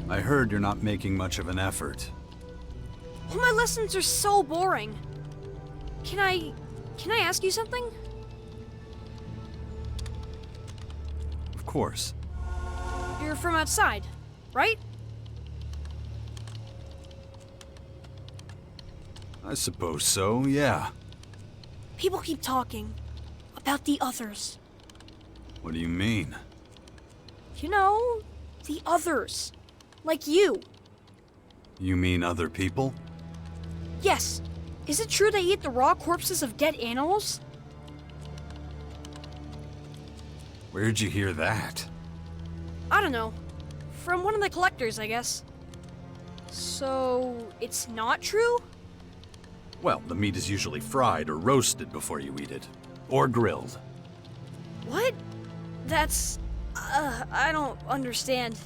I heard you're not making much of an effort. Well, my lessons are so boring. Can I ask you something? Of course. You're from outside, right? I suppose so, yeah. People keep talking about the others. What do you mean? You know, the others. Like you. You mean other people? Yes. Is it true they eat the raw corpses of dead animals? Where'd you hear that? I don't know. From one of the collectors, I guess. So, it's not true? Well, the meat is usually fried or roasted before you eat it. Or grilled. What? That's... I don't understand.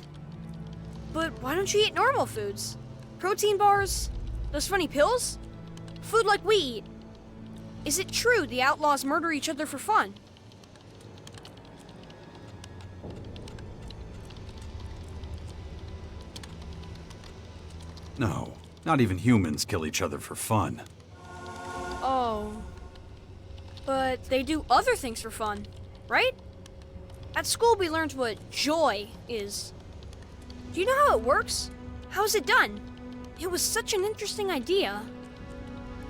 But why don't you eat normal foods? Protein bars? Those funny pills? Food like we eat. Is it true the outlaws murder each other for fun? No, not even humans kill each other for fun. Oh. But they do other things for fun, right? At school we learned what joy is. Do you know how it works? How is it done? It was such an interesting idea.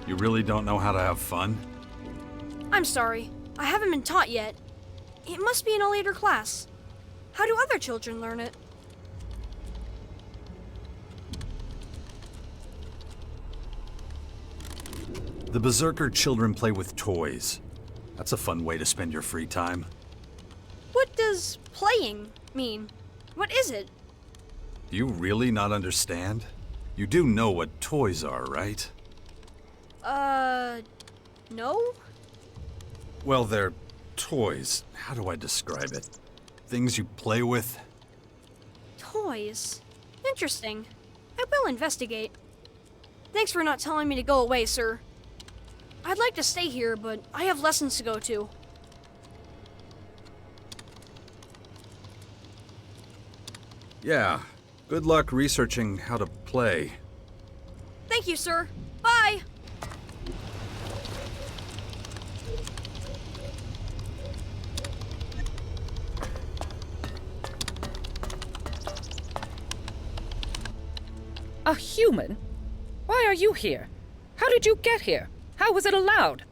You really don't know how to have fun? I'm sorry. I haven't been taught yet. It must be in a later class. How do other children learn it? The Berserker children play with toys. That's a fun way to spend your free time. What does playing mean? What is it? Do you really not understand? You do know what toys are, right? No? Well, they're toys. How do I describe it? Things you play with? Toys. Interesting. I will investigate. Thanks for not telling me to go away, sir. I'd like to stay here, but I have lessons to go to. Yeah. Good luck researching how to play. Thank you, sir. Bye! A human? Why are you here? How did you get here? How was it allowed?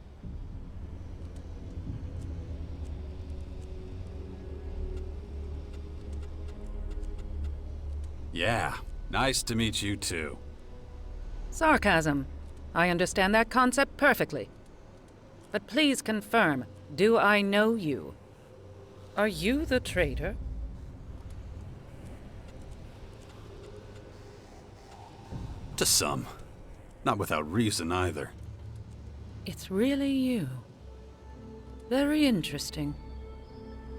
Yeah. Nice to meet you too. Sarcasm. I understand that concept perfectly. But please confirm, do I know you? Are you the traitor? To some. Not without reason either. It's really you. Very interesting.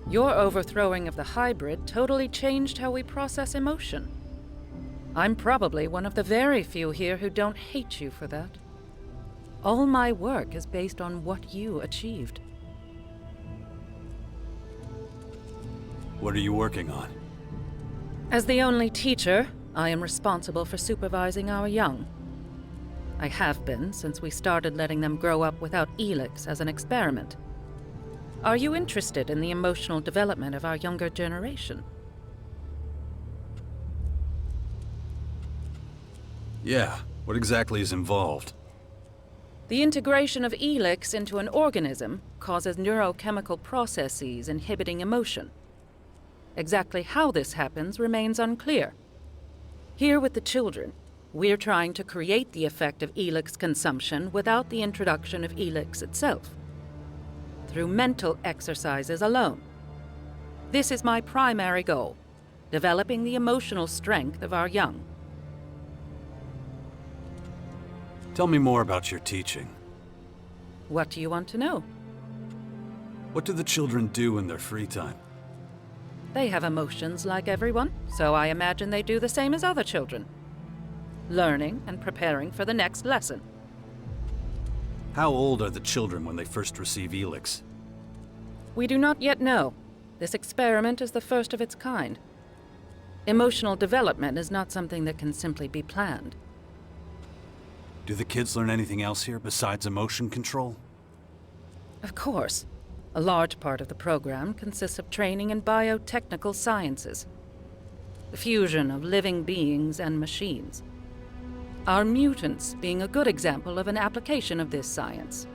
Your overthrowing of the hybrid totally changed how we process emotion. I'm probably one of the very few here who don't hate you for that. All my work is based on what you achieved. What are you working on? As the only teacher, I am responsible for supervising our young. I have been since we started letting them grow up without ELEX as an experiment. Are you interested in the emotional development of our younger generation? Yeah. What exactly is involved? The integration of ELEX into an organism causes neurochemical processes inhibiting emotion. Exactly how this happens remains unclear. Here with the children, we're trying to create the effect of ELEX consumption without the introduction of ELEX itself, through mental exercises alone. This is my primary goal, developing the emotional strength of our young. Tell me more about your teaching. What do you want to know? What do the children do in their free time? They have emotions like everyone, so I imagine they do the same as other children. Learning and preparing for the next lesson. How old are the children when they first receive ELEX? We do not yet know. This experiment is the first of its kind. Emotional development is not something that can simply be planned. Do the kids learn anything else here besides emotion control? Of course. A large part of the program consists of training in biotechnical sciences. The fusion of living beings and machines. Our mutants being a good example of an application of this science.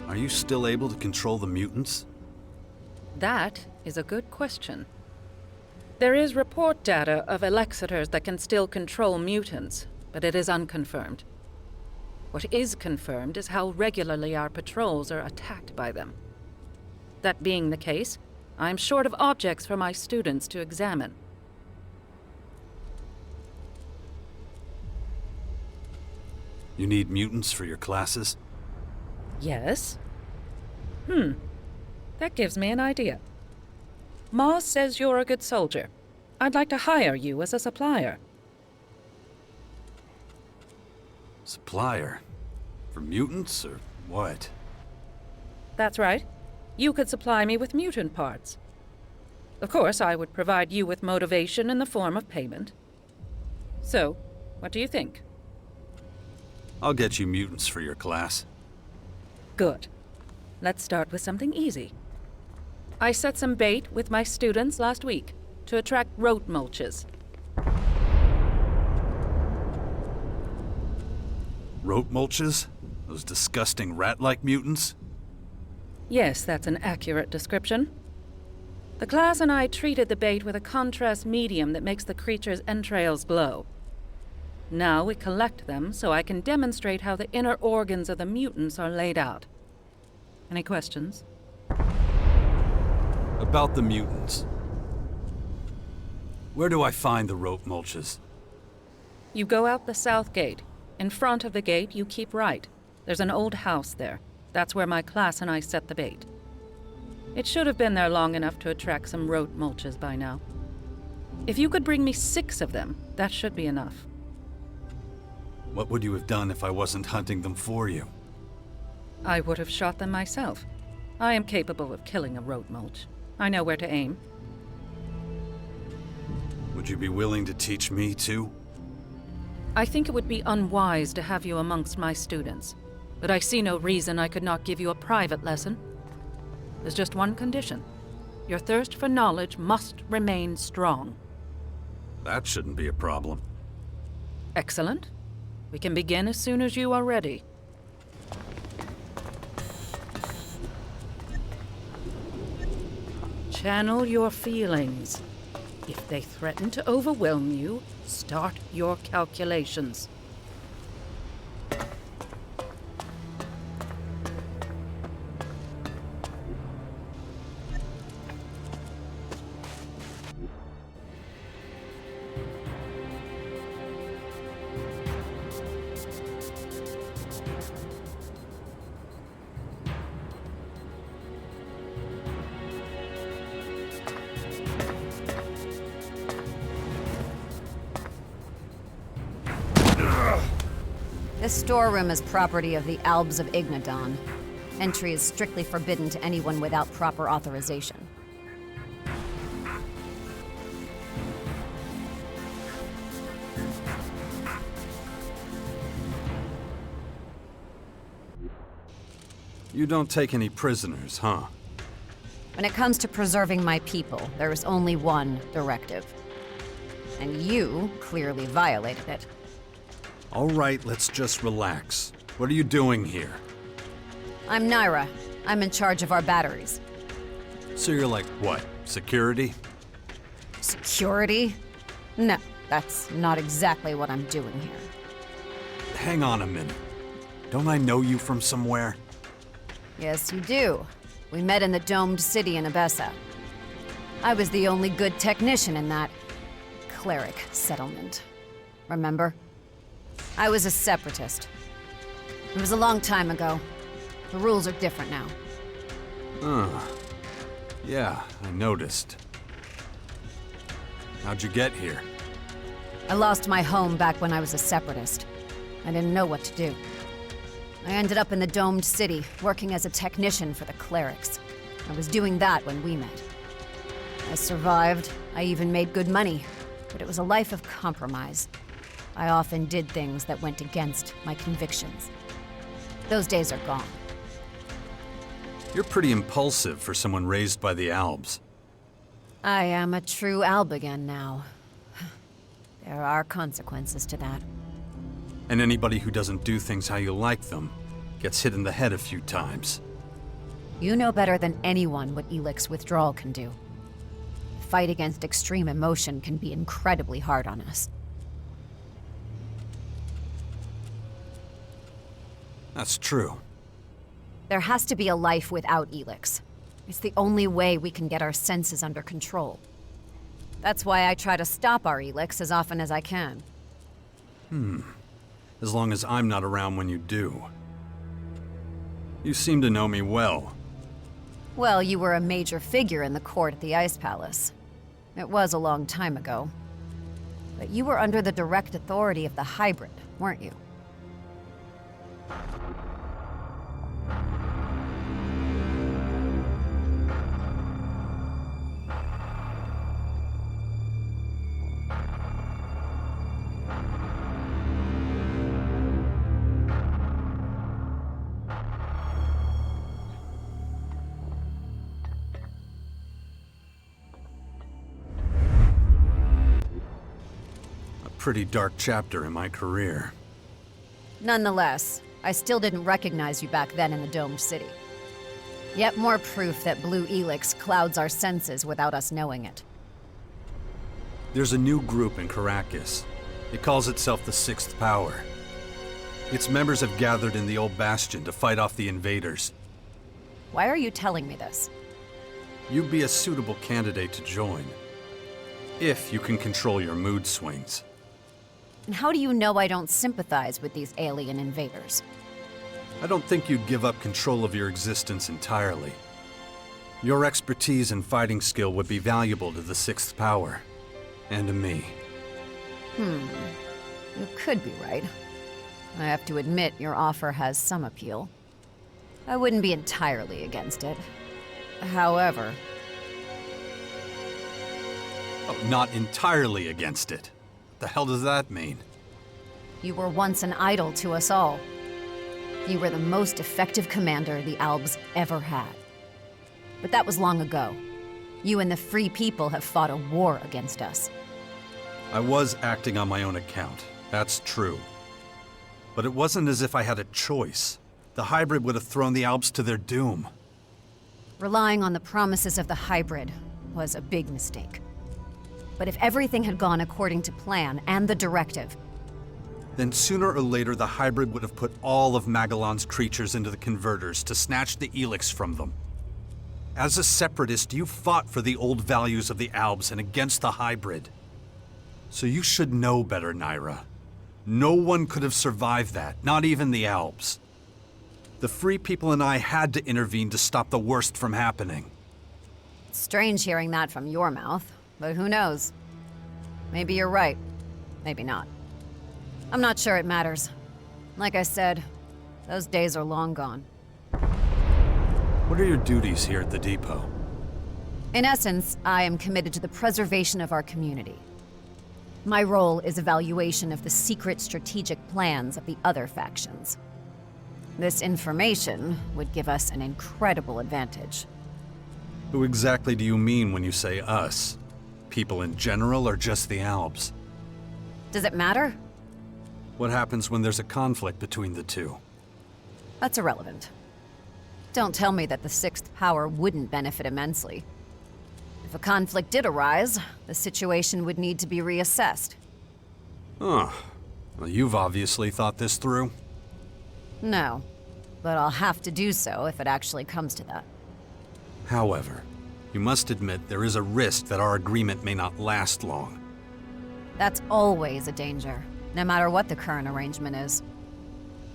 Are you still able to control the mutants? That is a good question. There is report data of elexitors that can still control mutants, but it is unconfirmed. What is confirmed is how regularly our patrols are attacked by them. That being the case, I am short of objects for my students to examine. You need mutants for your classes? Yes? That gives me an idea. Moss says you're a good soldier. I'd like to hire you as a supplier. Supplier? For mutants, or what? That's right. You could supply me with mutant parts. Of course, I would provide you with motivation in the form of payment. So, what do you think? I'll get you mutants for your class. Good. Let's start with something easy. I set some bait with my students last week to attract rote mulches. Rote mulches? Those disgusting rat-like mutants? Yes, that's an accurate description. The class and I treated the bait with a contrast medium that makes the creature's entrails glow. Now we collect them so I can demonstrate how the inner organs of the mutants are laid out. Any questions? About the mutants. Where do I find the rope mulches? You go out the south gate. In front of the gate, you keep right. There's an old house there. That's where my class and I set the bait. It should have been there long enough to attract some rote mulches by now. If you could bring me 6 of them, that should be enough. What would you have done if I wasn't hunting them for you? I would have shot them myself. I am capable of killing a rote mulch. I know where to aim. Would you be willing to teach me too? I think it would be unwise to have you amongst my students, but I see no reason I could not give you a private lesson. There's just one condition. Your thirst for knowledge must remain strong. That shouldn't be a problem. Excellent. We can begin as soon as you are ready. Channel your feelings. If they threaten to overwhelm you, start your calculations. This storeroom is property of the Albs of Ignadon. Entry is strictly forbidden to anyone without proper authorization. You don't take any prisoners, huh? When it comes to preserving my people, there is only one directive. And you clearly violated it. All right, let's just relax. What are you doing here? I'm Naira. I'm in charge of our batteries. So you're like, what, security? Security? No, that's not exactly what I'm doing here. Hang on a minute. Don't I know you from somewhere? Yes, you do. We met in the domed city in Abessa. I was the only good technician in that cleric settlement. Remember? I was a separatist. It was a long time ago. The rules are different now. Yeah, I noticed. How'd you get here? I lost my home back when I was a separatist. I didn't know what to do. I ended up in the domed city, working as a technician for the clerics. I was doing that when we met. I survived. I even made good money. But it was a life of compromise. I often did things that went against my convictions. Those days are gone. You're pretty impulsive for someone raised by the Albs. I am a true Albigan now. There are consequences to that. And anybody who doesn't do things how you like them gets hit in the head a few times. You know better than anyone what ELEX withdrawal can do. Fight against extreme emotion can be incredibly hard on us. That's true. There has to be a life without ELEX. It's the only way we can get our senses under control. That's why I try to stop our ELEX as often as I can. As long as I'm not around when you do. You seem to know me well. Well, you were a major figure in the court at the Ice Palace. It was a long time ago. But you were under the direct authority of the Hybrid, weren't you? pretty dark chapter in my career. Nonetheless, I still didn't recognize you back then in the domed city. Yet more proof that Blue Elex clouds our senses without us knowing it. There's a new group in Caracas. It calls itself the Sixth Power. Its members have gathered in the old bastion to fight off the invaders. Why are you telling me this? You'd be a suitable candidate to join, if you can control your mood swings. And how do you know I don't sympathize with these alien invaders? I don't think you'd give up control of your existence entirely. Your expertise and fighting skill would be valuable to the Sixth Power, and to me. You could be right. I have to admit, your offer has some appeal. I wouldn't be entirely against it. However... Oh, not entirely against it. What the hell does that mean? You were once an idol to us all. You were the most effective commander the Albs ever had. But that was long ago. You and the Free People have fought a war against us. I was acting on my own account, that's true. But it wasn't as if I had a choice. The hybrid would have thrown the Alps to their doom. Relying on the promises of the hybrid was a big mistake. But if everything had gone according to plan and the directive, then sooner or later the hybrid would have put all of Magalan's creatures into the converters to snatch the ELEX from them. As a separatist, you fought for the old values of the Albs and against the hybrid. So you should know better, Naira. No one could have survived that, not even the Albs. The Free People and I had to intervene to stop the worst from happening. it's strange hearing that from your mouth, but who knows? Maybe you're right, maybe not. I'm not sure it matters. Like I said, those days are long gone. What are your duties here at the depot? In essence, I am committed to the preservation of our community. My role is evaluation of the secret strategic plans of the other factions. This information would give us an incredible advantage. Who exactly do you mean when you say us? People in general or just the Albs? Does it matter? What happens when there's a conflict between the two? That's irrelevant. Don't tell me that the Sixth Power wouldn't benefit immensely. If a conflict did arise, the situation would need to be reassessed. Huh. Well, you've obviously thought this through. No, but I'll have to do so if it actually comes to that. However, you must admit there is a risk that our agreement may not last long. That's always a danger, no matter what the current arrangement is.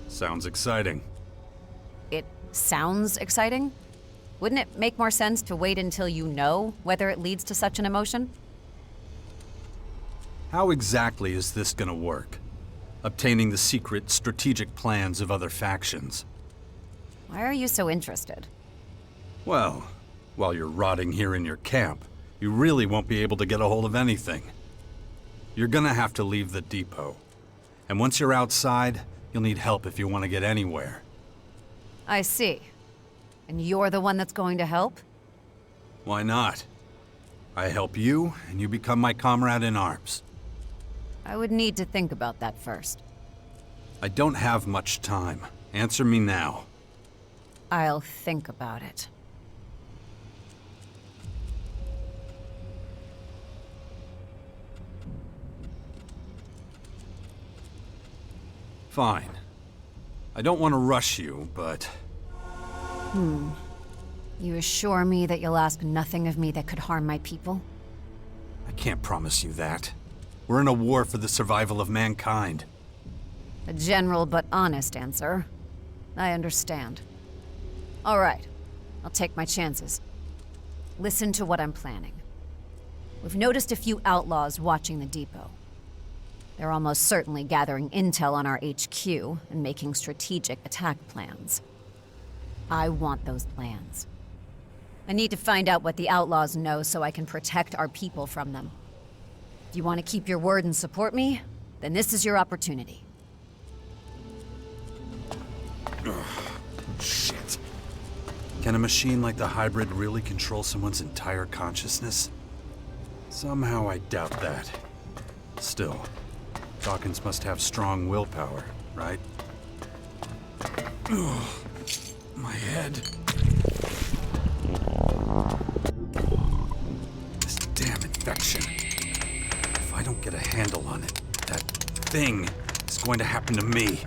Sounds exciting. It sounds exciting? Wouldn't it make more sense to wait until you know whether it leads to such an emotion? How exactly is this gonna work? Obtaining the secret, strategic plans of other factions. Why are you so interested? Well, while you're rotting here in your camp, you really won't be able to get a hold of anything. You're gonna have to leave the depot. And once you're outside, you'll need help if you want to get anywhere. I see. And you're the one that's going to help? Why not? I help you, and you become my comrade in arms. I would need to think about that first. I don't have much time. Answer me now. I'll think about it. Fine. I don't want to rush you, but... You assure me that you'll ask nothing of me that could harm my people? I can't promise you that. We're in a war for the survival of mankind. A general but honest answer. I understand. All right. I'll take my chances. Listen to what I'm planning. We've noticed a few outlaws watching the depot. They're almost certainly gathering intel on our HQ and making strategic attack plans. I want those plans. I need to find out what the outlaws know so I can protect our people from them. If you want to keep your word and support me, then this is your opportunity. Shit. Can a machine like the hybrid really control someone's entire consciousness? Somehow I doubt that. Still, Dawkins must have strong willpower, right? Ugh, my head. This damn infection. If I don't get a handle on it, that thing is going to happen to me.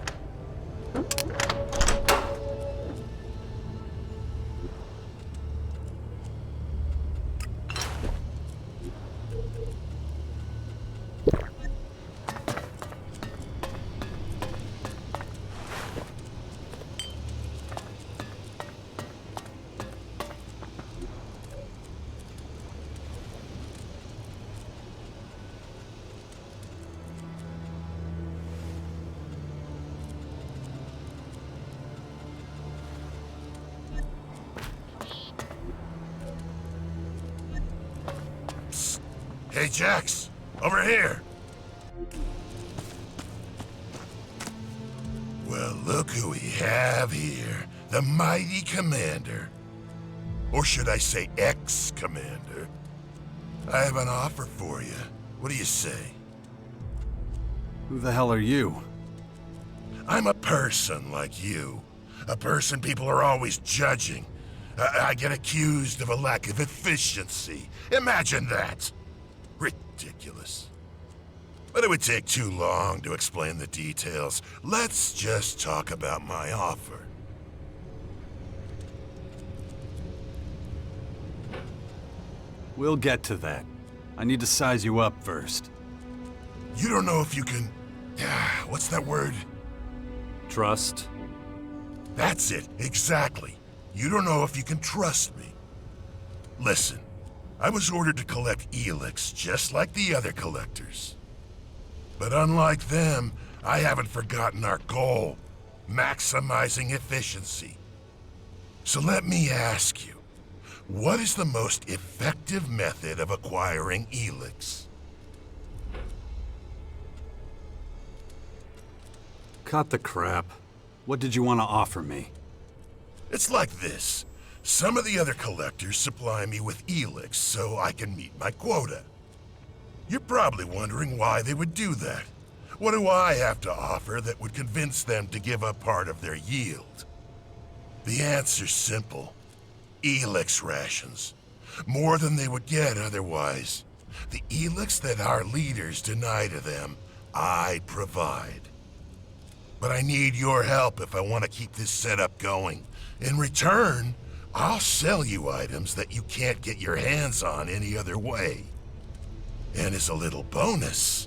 Hey, Jax, over here. Well, look who we have here. The mighty Commander. Or should I say ex-Commander. I have an offer for you. What do you say? Who the hell are you? I'm a person like you. A person people are always judging. I get accused of a lack of efficiency. Imagine that. Ridiculous. But it would take too long to explain the details. Let's just talk about my offer. We'll get to that. I need to size you up first. You don't know if you can... what's that word? Trust? That's it, exactly. You don't know if you can trust me. Listen, I was ordered to collect ELEX just like the other collectors. But unlike them, I haven't forgotten our goal, maximizing efficiency. So let me ask you, what is the most effective method of acquiring ELEX? Cut the crap. What did you want to offer me? It's like this. Some of the other collectors supply me with ELEX so I can meet my quota. You're probably wondering why they would do that. What do I have to offer that would convince them to give up part of their yield? The answer's simple. ELEX rations. More than they would get otherwise. The ELEX that our leaders deny to them, I provide. But I need your help if I want to keep this setup going. In return, I'll sell you items that you can't get your hands on any other way. And as a little bonus,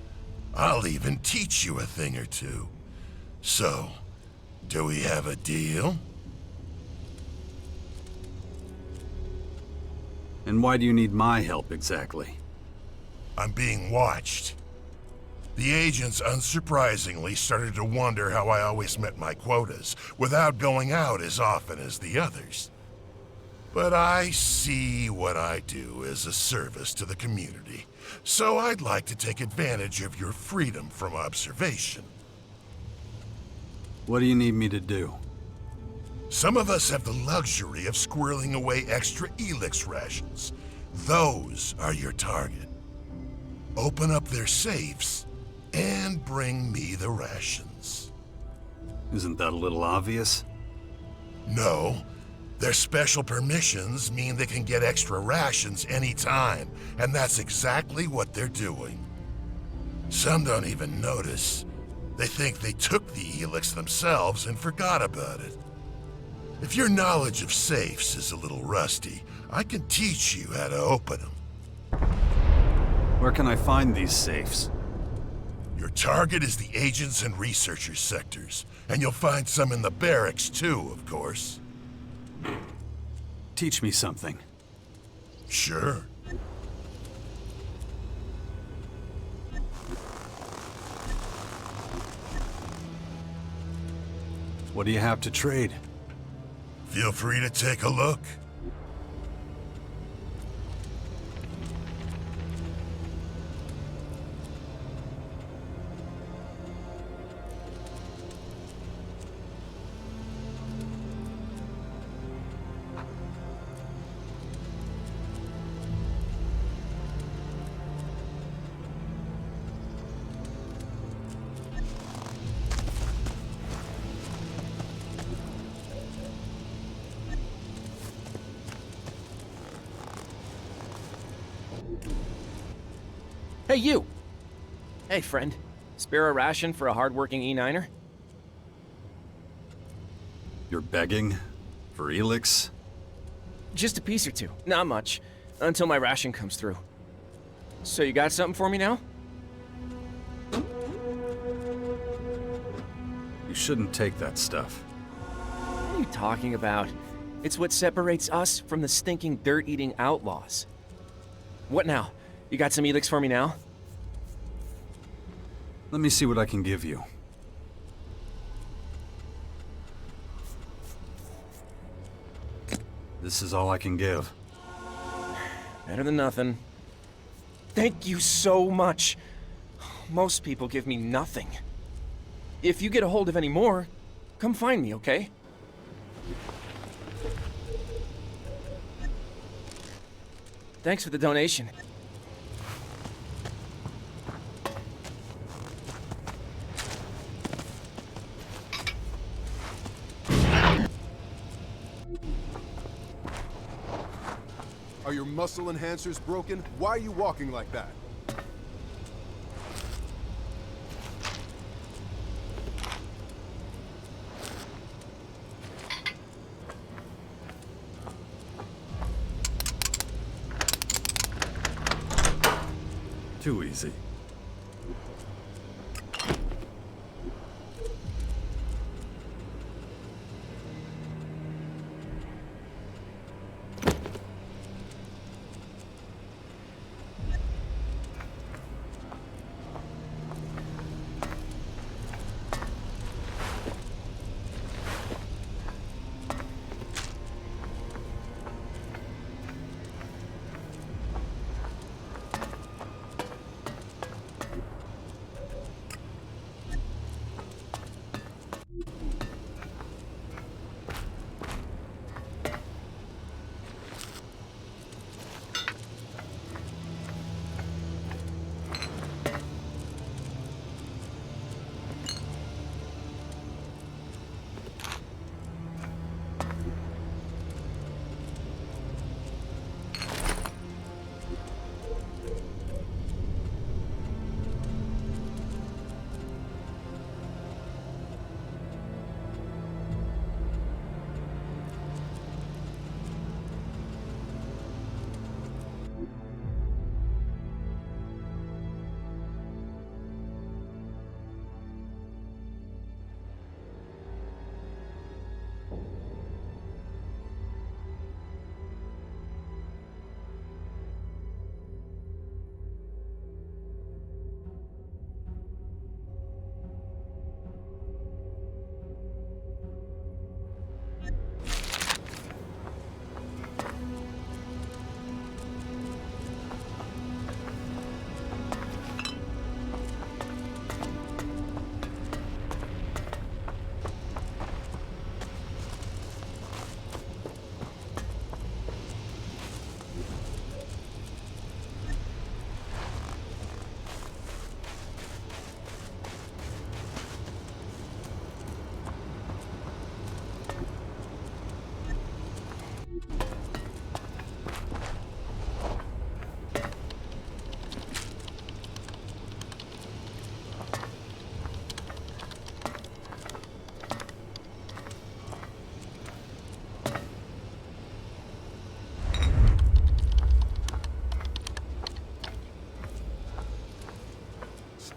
I'll even teach you a thing or two. So, do we have a deal? And why do you need my help exactly? I'm being watched. The agents, unsurprisingly, started to wonder how I always met my quotas, without going out as often as the others. But I see what I do as a service to the community, so I'd like to take advantage of your freedom from observation. What do you need me to do? Some of us have the luxury of squirreling away extra ELEX rations. Those are your target. Open up their safes and bring me the rations. Isn't that a little obvious? No. Their special permissions mean they can get extra rations anytime, and that's exactly what they're doing. Some don't even notice. They think they took the ELEX themselves and forgot about it. If your knowledge of safes is a little rusty, I can teach you how to open them. Where can I find these safes? Your target is the agents and researchers sectors, and you'll find some in the barracks too, of course. Teach me something. Sure. What do you have to trade? Feel free to take a look. Hey, you! Hey, friend. Spare a ration for a hardworking E9er? You're begging? For ELEX? Just a piece or two. Not much. Until my ration comes through. So you got something for me now? You shouldn't take that stuff. What are you talking about? It's what separates us from the stinking dirt-eating outlaws. What now? You got some ELEX for me now? Let me see what I can give you. This is all I can give. Better than nothing. Thank you so much. Most people give me nothing. If you get a hold of any more, come find me, okay? Thanks for the donation. Are your muscle enhancers broken? Why are you walking like that? Too easy.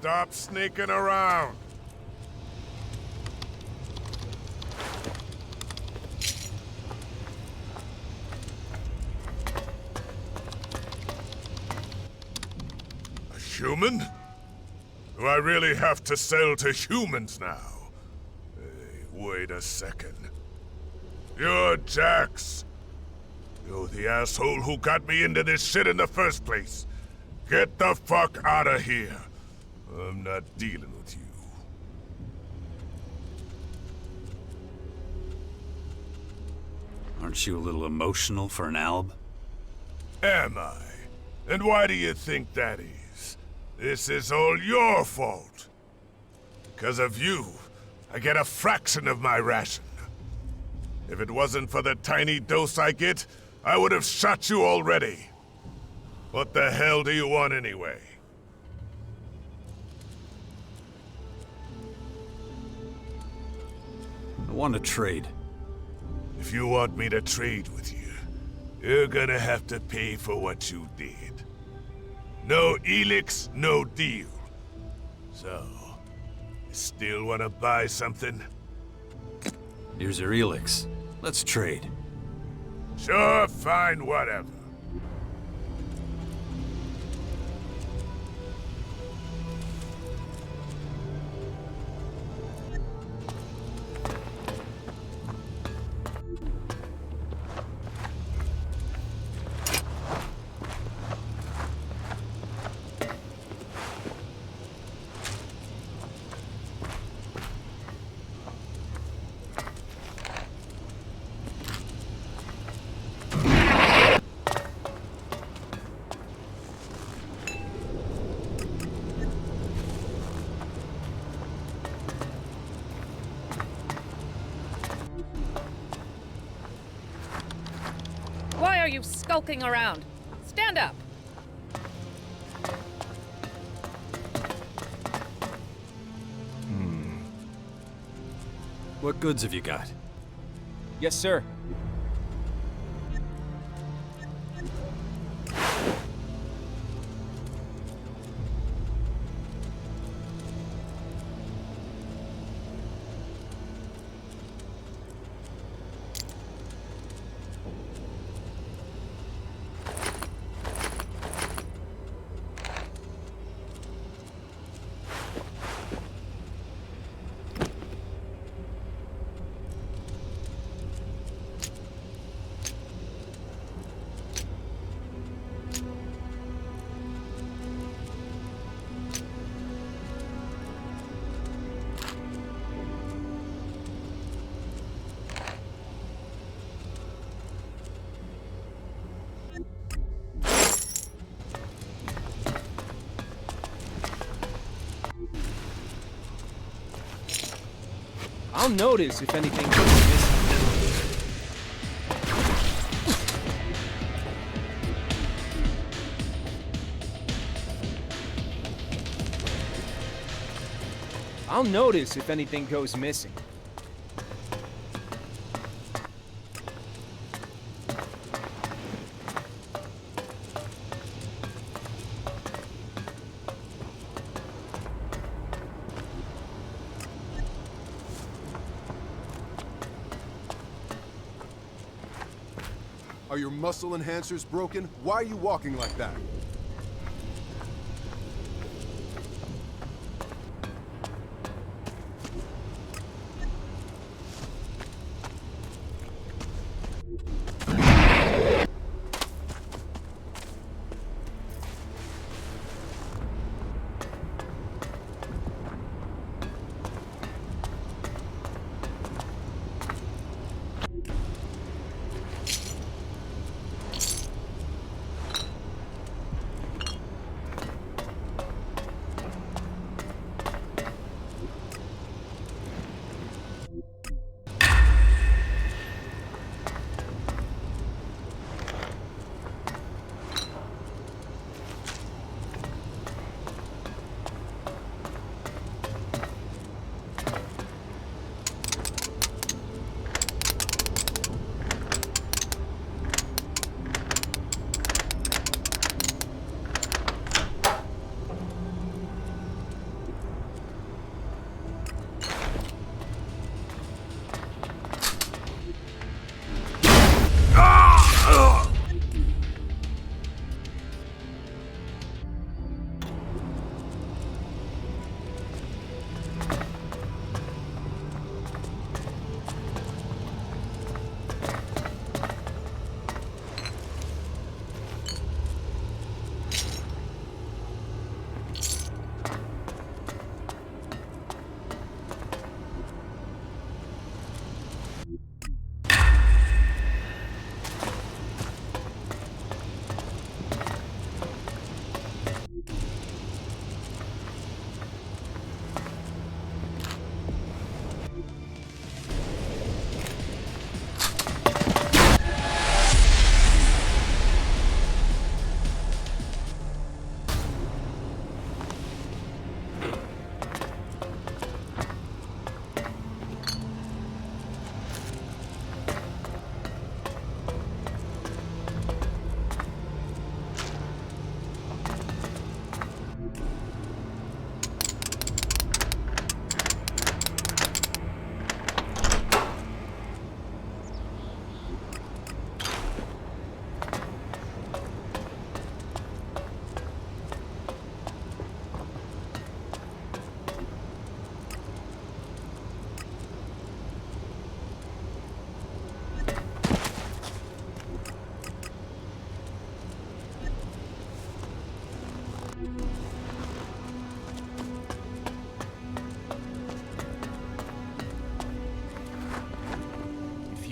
Stop sneaking around. A human? Do I really have to sell to humans now? Hey, wait a second. You're Jax. You're the asshole who got me into this shit in the first place. Get the fuck out of here. I'm not dealing with you. Aren't you a little emotional for an alb? Am I? And why do you think that is? This is all your fault. Because of you, I get a fraction of my ration. If it wasn't for the tiny dose I get, I would have shot you already. What the hell do you want anyway? I want to trade. If you want me to trade with you, you're gonna have to pay for what you did. No ELEX, no deal. So, you still wanna buy something? Here's your ELEX. Let's trade. Sure, fine, whatever. Why are you skulking around? Stand up! What goods have you got? Yes, sir. I'll notice if anything goes missing. I'll notice if anything goes missing. Are your muscle enhancers broken? Why are you walking like that?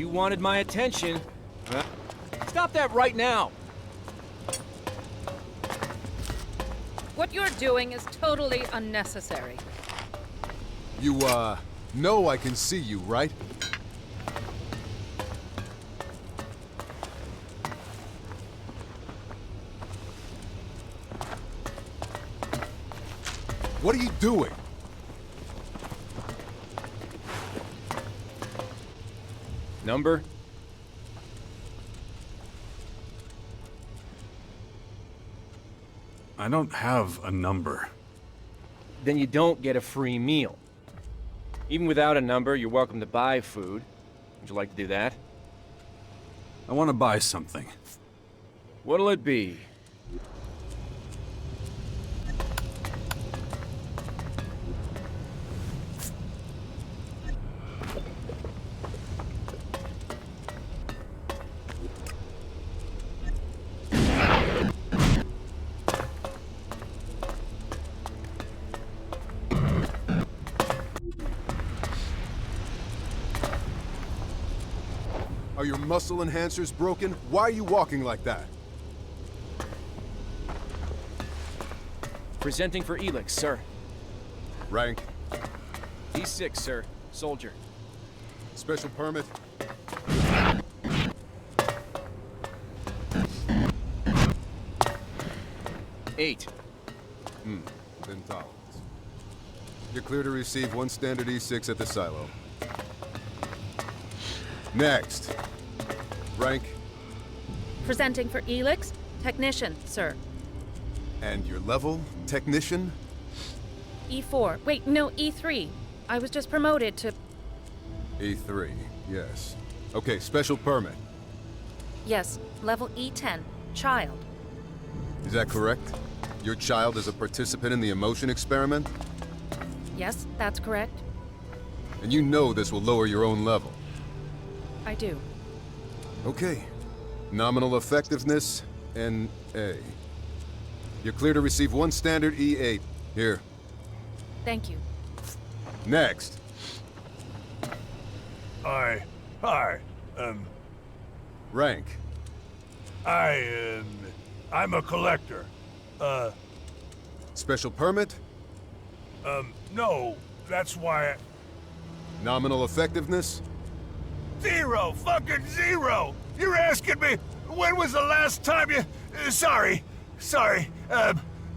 you wanted my attention... Stop that right now! What you're doing is totally unnecessary. You, know I can see you, right? What are you doing? Number? I don't have a number. Then you don't get a free meal. Even without a number, you're welcome to buy food. Would you like to do that? I want to buy something. What'll it be? Are your muscle enhancers broken? Why are you walking like that? Presenting for ELEX, sir. Rank? D6, sir. Soldier. Special permit? Eight. Within tolerance. You're clear to receive one standard E6 at the silo. Next. Rank? Presenting for ELEX, technician, sir. And your level? Technician? E4. Wait, no, E3. I was just promoted to... E3, yes. Okay, special permit. Yes, level E10. Child. Is that correct? Your child is a participant in the emotion experiment? Yes, that's correct. And you know this will lower your own level. I do. Okay. Nominal effectiveness, NA. You're clear to receive one standard E8. Here. Thank you. Next. Hi. Rank? I'm a collector. Special permit? No, that's why Nominal effectiveness? Zero! Fucking zero! You're asking me, when was the last time you... Sorry.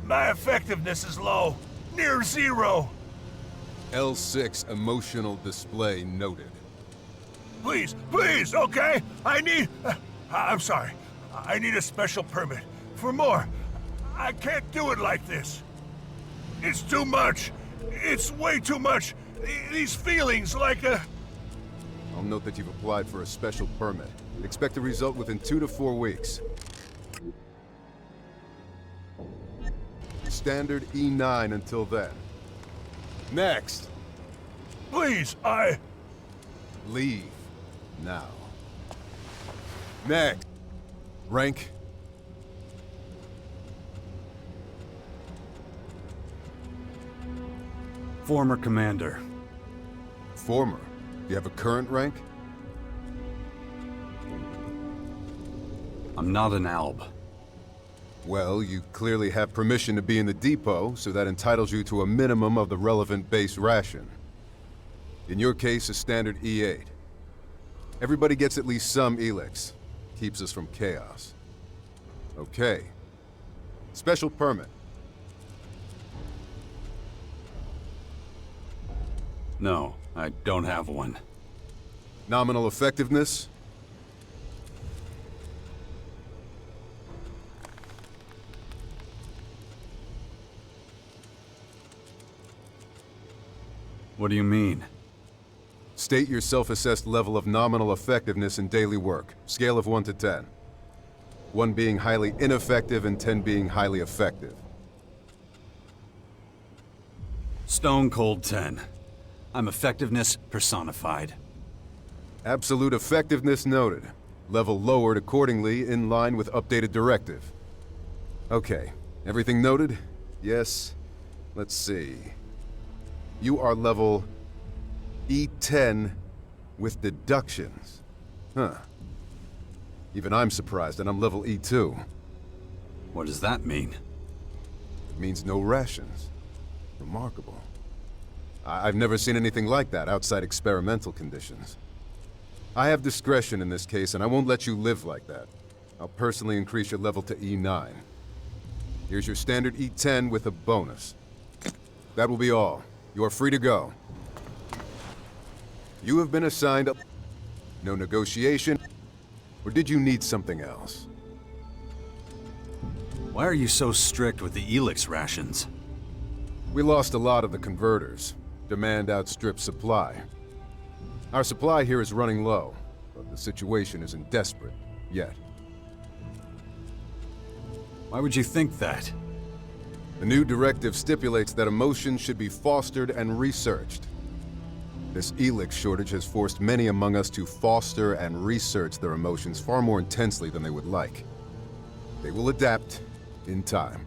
My effectiveness is low. Near zero. L6 emotional display noted. Please, okay? I'm sorry. I need a special permit. For more. I can't do it like this. It's too much. It's way too much. These feelings like a... I'll note that you've applied for a special permit. Expect a result within 2 to 4 weeks. Standard E9 until then. Next! Please, Leave. Now. Next! Rank? Former commander. Former? Do you have a current rank? I'm not an alb. Well, you clearly have permission to be in the depot, so that entitles you to a minimum of the relevant base ration. In your case, a standard E8. Everybody gets at least some ELEX. Keeps us from chaos. Okay. Special permit. No, I don't have one. Nominal effectiveness? What do you mean? State your self-assessed level of nominal effectiveness in daily work. Scale of 1 to 10. 1 being highly ineffective and 10 being highly effective. Stone cold 10. I'm effectiveness personified. Absolute effectiveness noted. Level lowered accordingly in line with updated directive. Okay, everything noted? Yes. Let's see. You are level E10 with deductions. Huh. Even I'm surprised, and I'm level E2. What does that mean? It means no rations. Remarkable. I've never seen anything like that outside experimental conditions. I have discretion in this case, and I won't let you live like that. I'll personally increase your level to E9. Here's your standard E10 with a bonus. That will be all. You are free to go. You have been assigned a... No negotiation? Or did you need something else? Why are you so strict with the ELEX rations? We lost a lot of the converters. Demand outstrips supply. Our supply here is running low, but the situation isn't desperate yet. Why would you think that? The new directive stipulates that emotions should be fostered and researched. This ELEX shortage has forced many among us to foster and research their emotions far more intensely than they would like. They will adapt in time.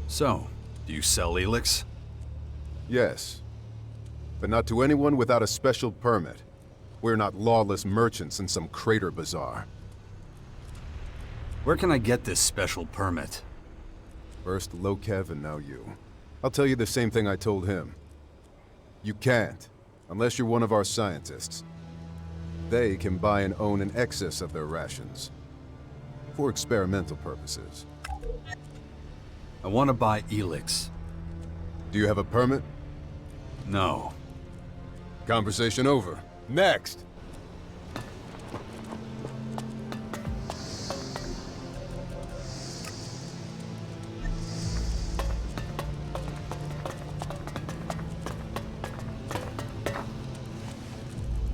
So, do you sell ELEX? Yes, but not to anyone without a special permit. We're not lawless merchants in some crater bazaar. Where can I get this special permit? First Lokev and now you. I'll tell you the same thing I told him. You can't, unless you're one of our scientists. They can buy and own an excess of their rations. For experimental purposes. I want to buy ELEX. Do you have a permit? No. Conversation over. Next!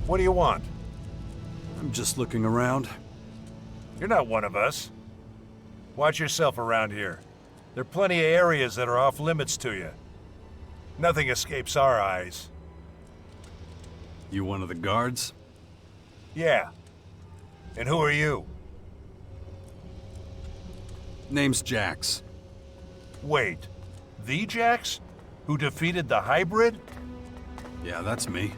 What do you want? I'm just looking around. You're not one of us. Watch yourself around here. There are plenty of areas that are off limits to you. Nothing escapes our eyes. You one of the guards? Yeah. And who are you? Name's Jax. Wait. The Jax? Who defeated the hybrid? Yeah, that's me.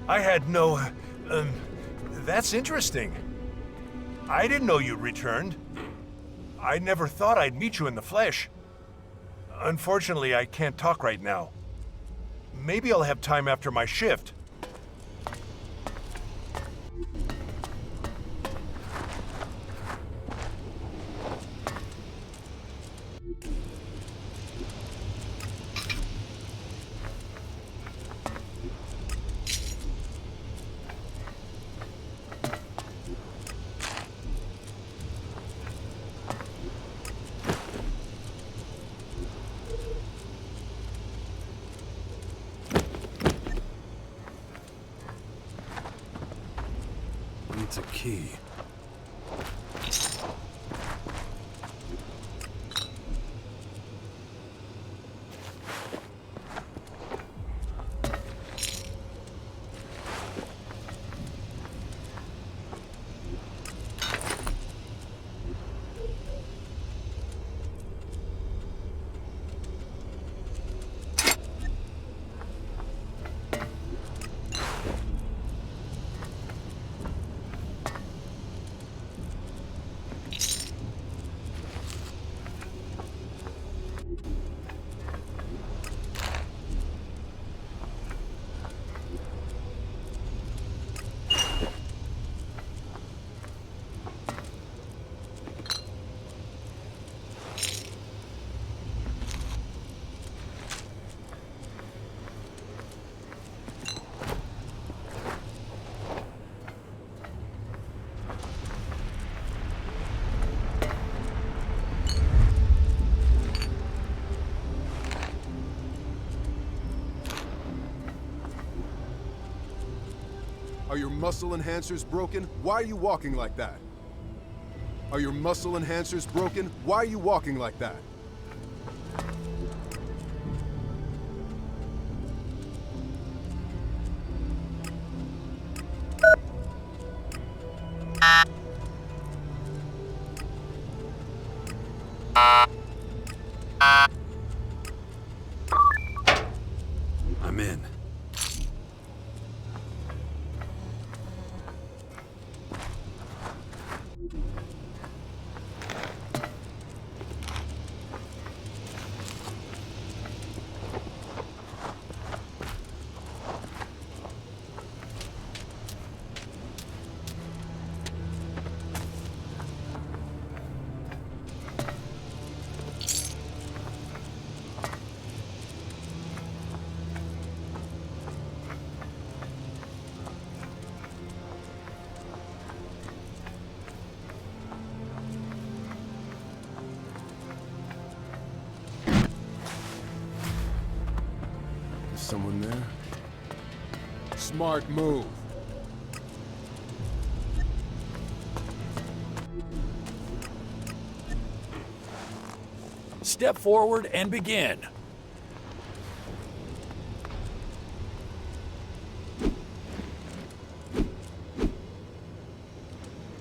I had no... that's interesting. I didn't know you'd returned. I never thought I'd meet you in the flesh. Unfortunately, I can't talk right now. Maybe I'll have time after my shift. It's a key. Are your muscle enhancers broken? Why are you walking like that? Are your muscle enhancers broken? Why are you walking like that? I'm in. someone there. Smart move. Step forward and begin.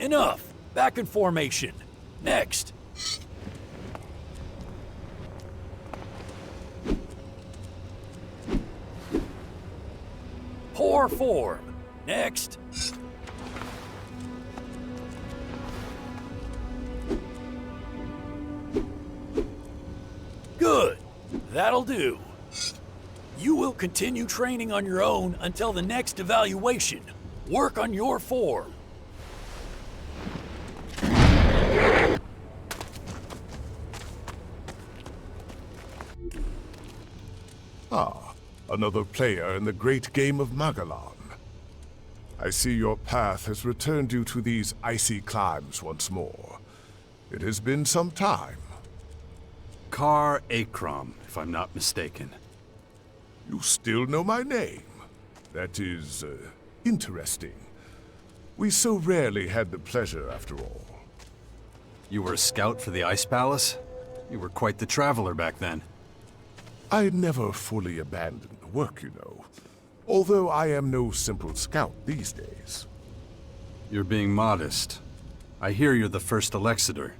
Enough. Back in formation. Next. Poor form. Next. Good. That'll do. You will continue training on your own until the next evaluation. Work on your form. Ah, another player in the great game of Magalan. I see your path has returned you to these icy climes once more. It has been some time. Kar Akram, if I'm not mistaken. You still know my name. That is, interesting. We so rarely had the pleasure, after all. You were a scout for the Ice Palace? You were quite the traveler back then. I never fully abandoned the work, you know. Although I am no simple scout these days. You're being modest. I hear you're the first Elexiter,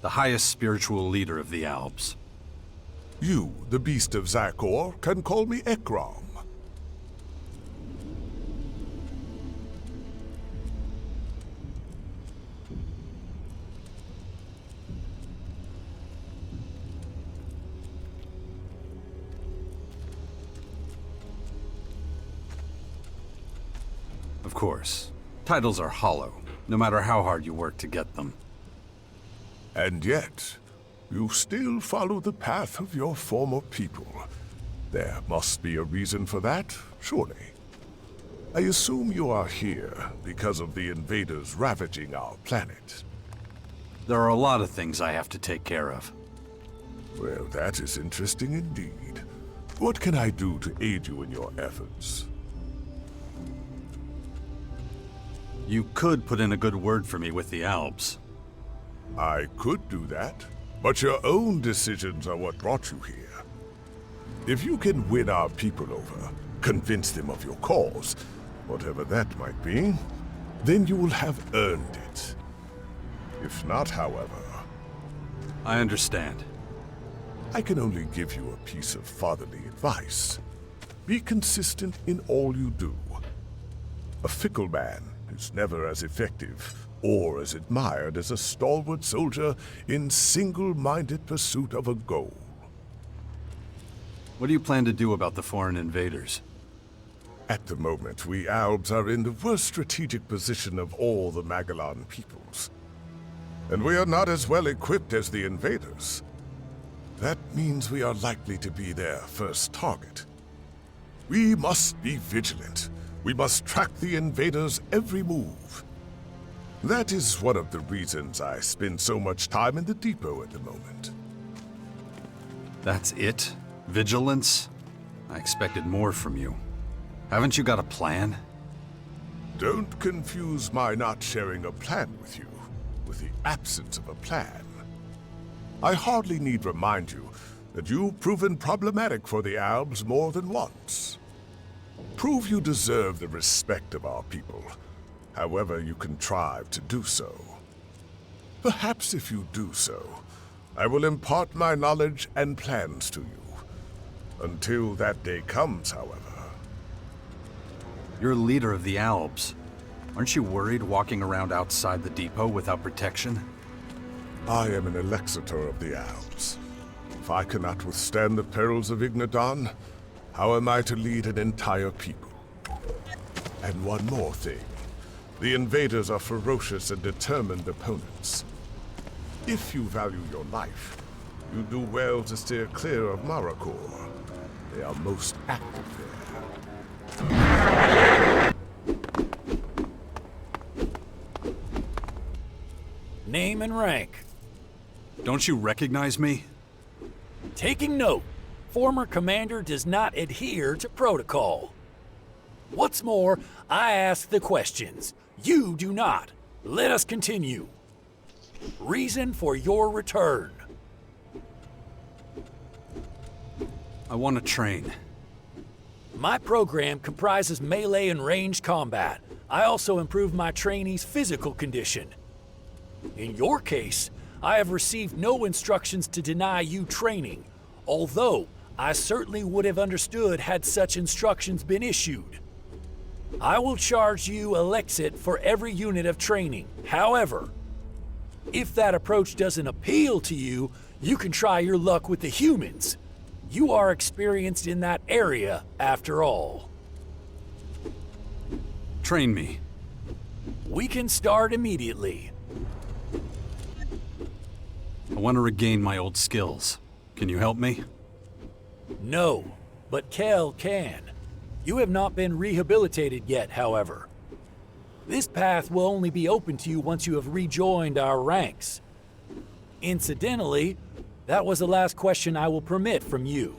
the highest spiritual leader of the Alps. You, the beast of Zakor, can call me Ekram. Of course. Titles are hollow, no matter how hard you work to get them. And yet, you still follow the path of your former people. There must be a reason for that, surely. I assume you are here because of the invaders ravaging our planet. There are a lot of things I have to take care of. Well, that is interesting indeed. What can I do to aid you in your efforts? You could put in a good word for me with the Alps. I could do that, but your own decisions are what brought you here. If you can win our people over, convince them of your cause, whatever that might be, then you will have earned it. If not, however... I understand. I can only give you a piece of fatherly advice. Be consistent in all you do. A fickle man is never as effective or as admired as a stalwart soldier in single-minded pursuit of a goal. What do you plan to do about the foreign invaders? At the moment, we Albs are in the worst strategic position of all the Magalan peoples. And we are not as well equipped as the invaders. That means we are likely to be their first target. We must be vigilant. We must track the invaders' every move. That is one of the reasons I spend so much time in the depot at the moment. That's it? Vigilance? I expected more from you. Haven't you got a plan? Don't confuse my not sharing a plan with you with the absence of a plan. I hardly need remind you that you've proven problematic for the Albs more than once. Prove you deserve the respect of our people, however you contrive to do so. Perhaps if you do so, I will impart my knowledge and plans to you. Until that day comes, however. You're leader of the Alps. Aren't you worried walking around outside the depot without protection? I am an Elexiter of the Alps. If I cannot withstand the perils of Ignadon, how am I to lead an entire people? And one more thing. The invaders are ferocious and determined opponents. If you value your life, you do well to steer clear of Marakor. They are most active there. Name and rank. Don't you recognize me? Taking note. former commander does not adhere to protocol. What's more, I ask the questions. You do not. Let us continue. Reason for your return. I want to train. My program comprises melee and ranged combat. I also improve my trainees' physical condition. In your case, I have received no instructions to deny you training, although I certainly would have understood had such instructions been issued. I will charge you Elexit for every unit of training. However, if that approach doesn't appeal to you, you can try your luck with the humans. You are experienced in that area, after all. Train me. We can start immediately. I want to regain my old skills. Can you help me? No, but Kel can. You have not been rehabilitated yet, however. This path will only be open to you once you have rejoined our ranks. Incidentally, that was the last question I will permit from you.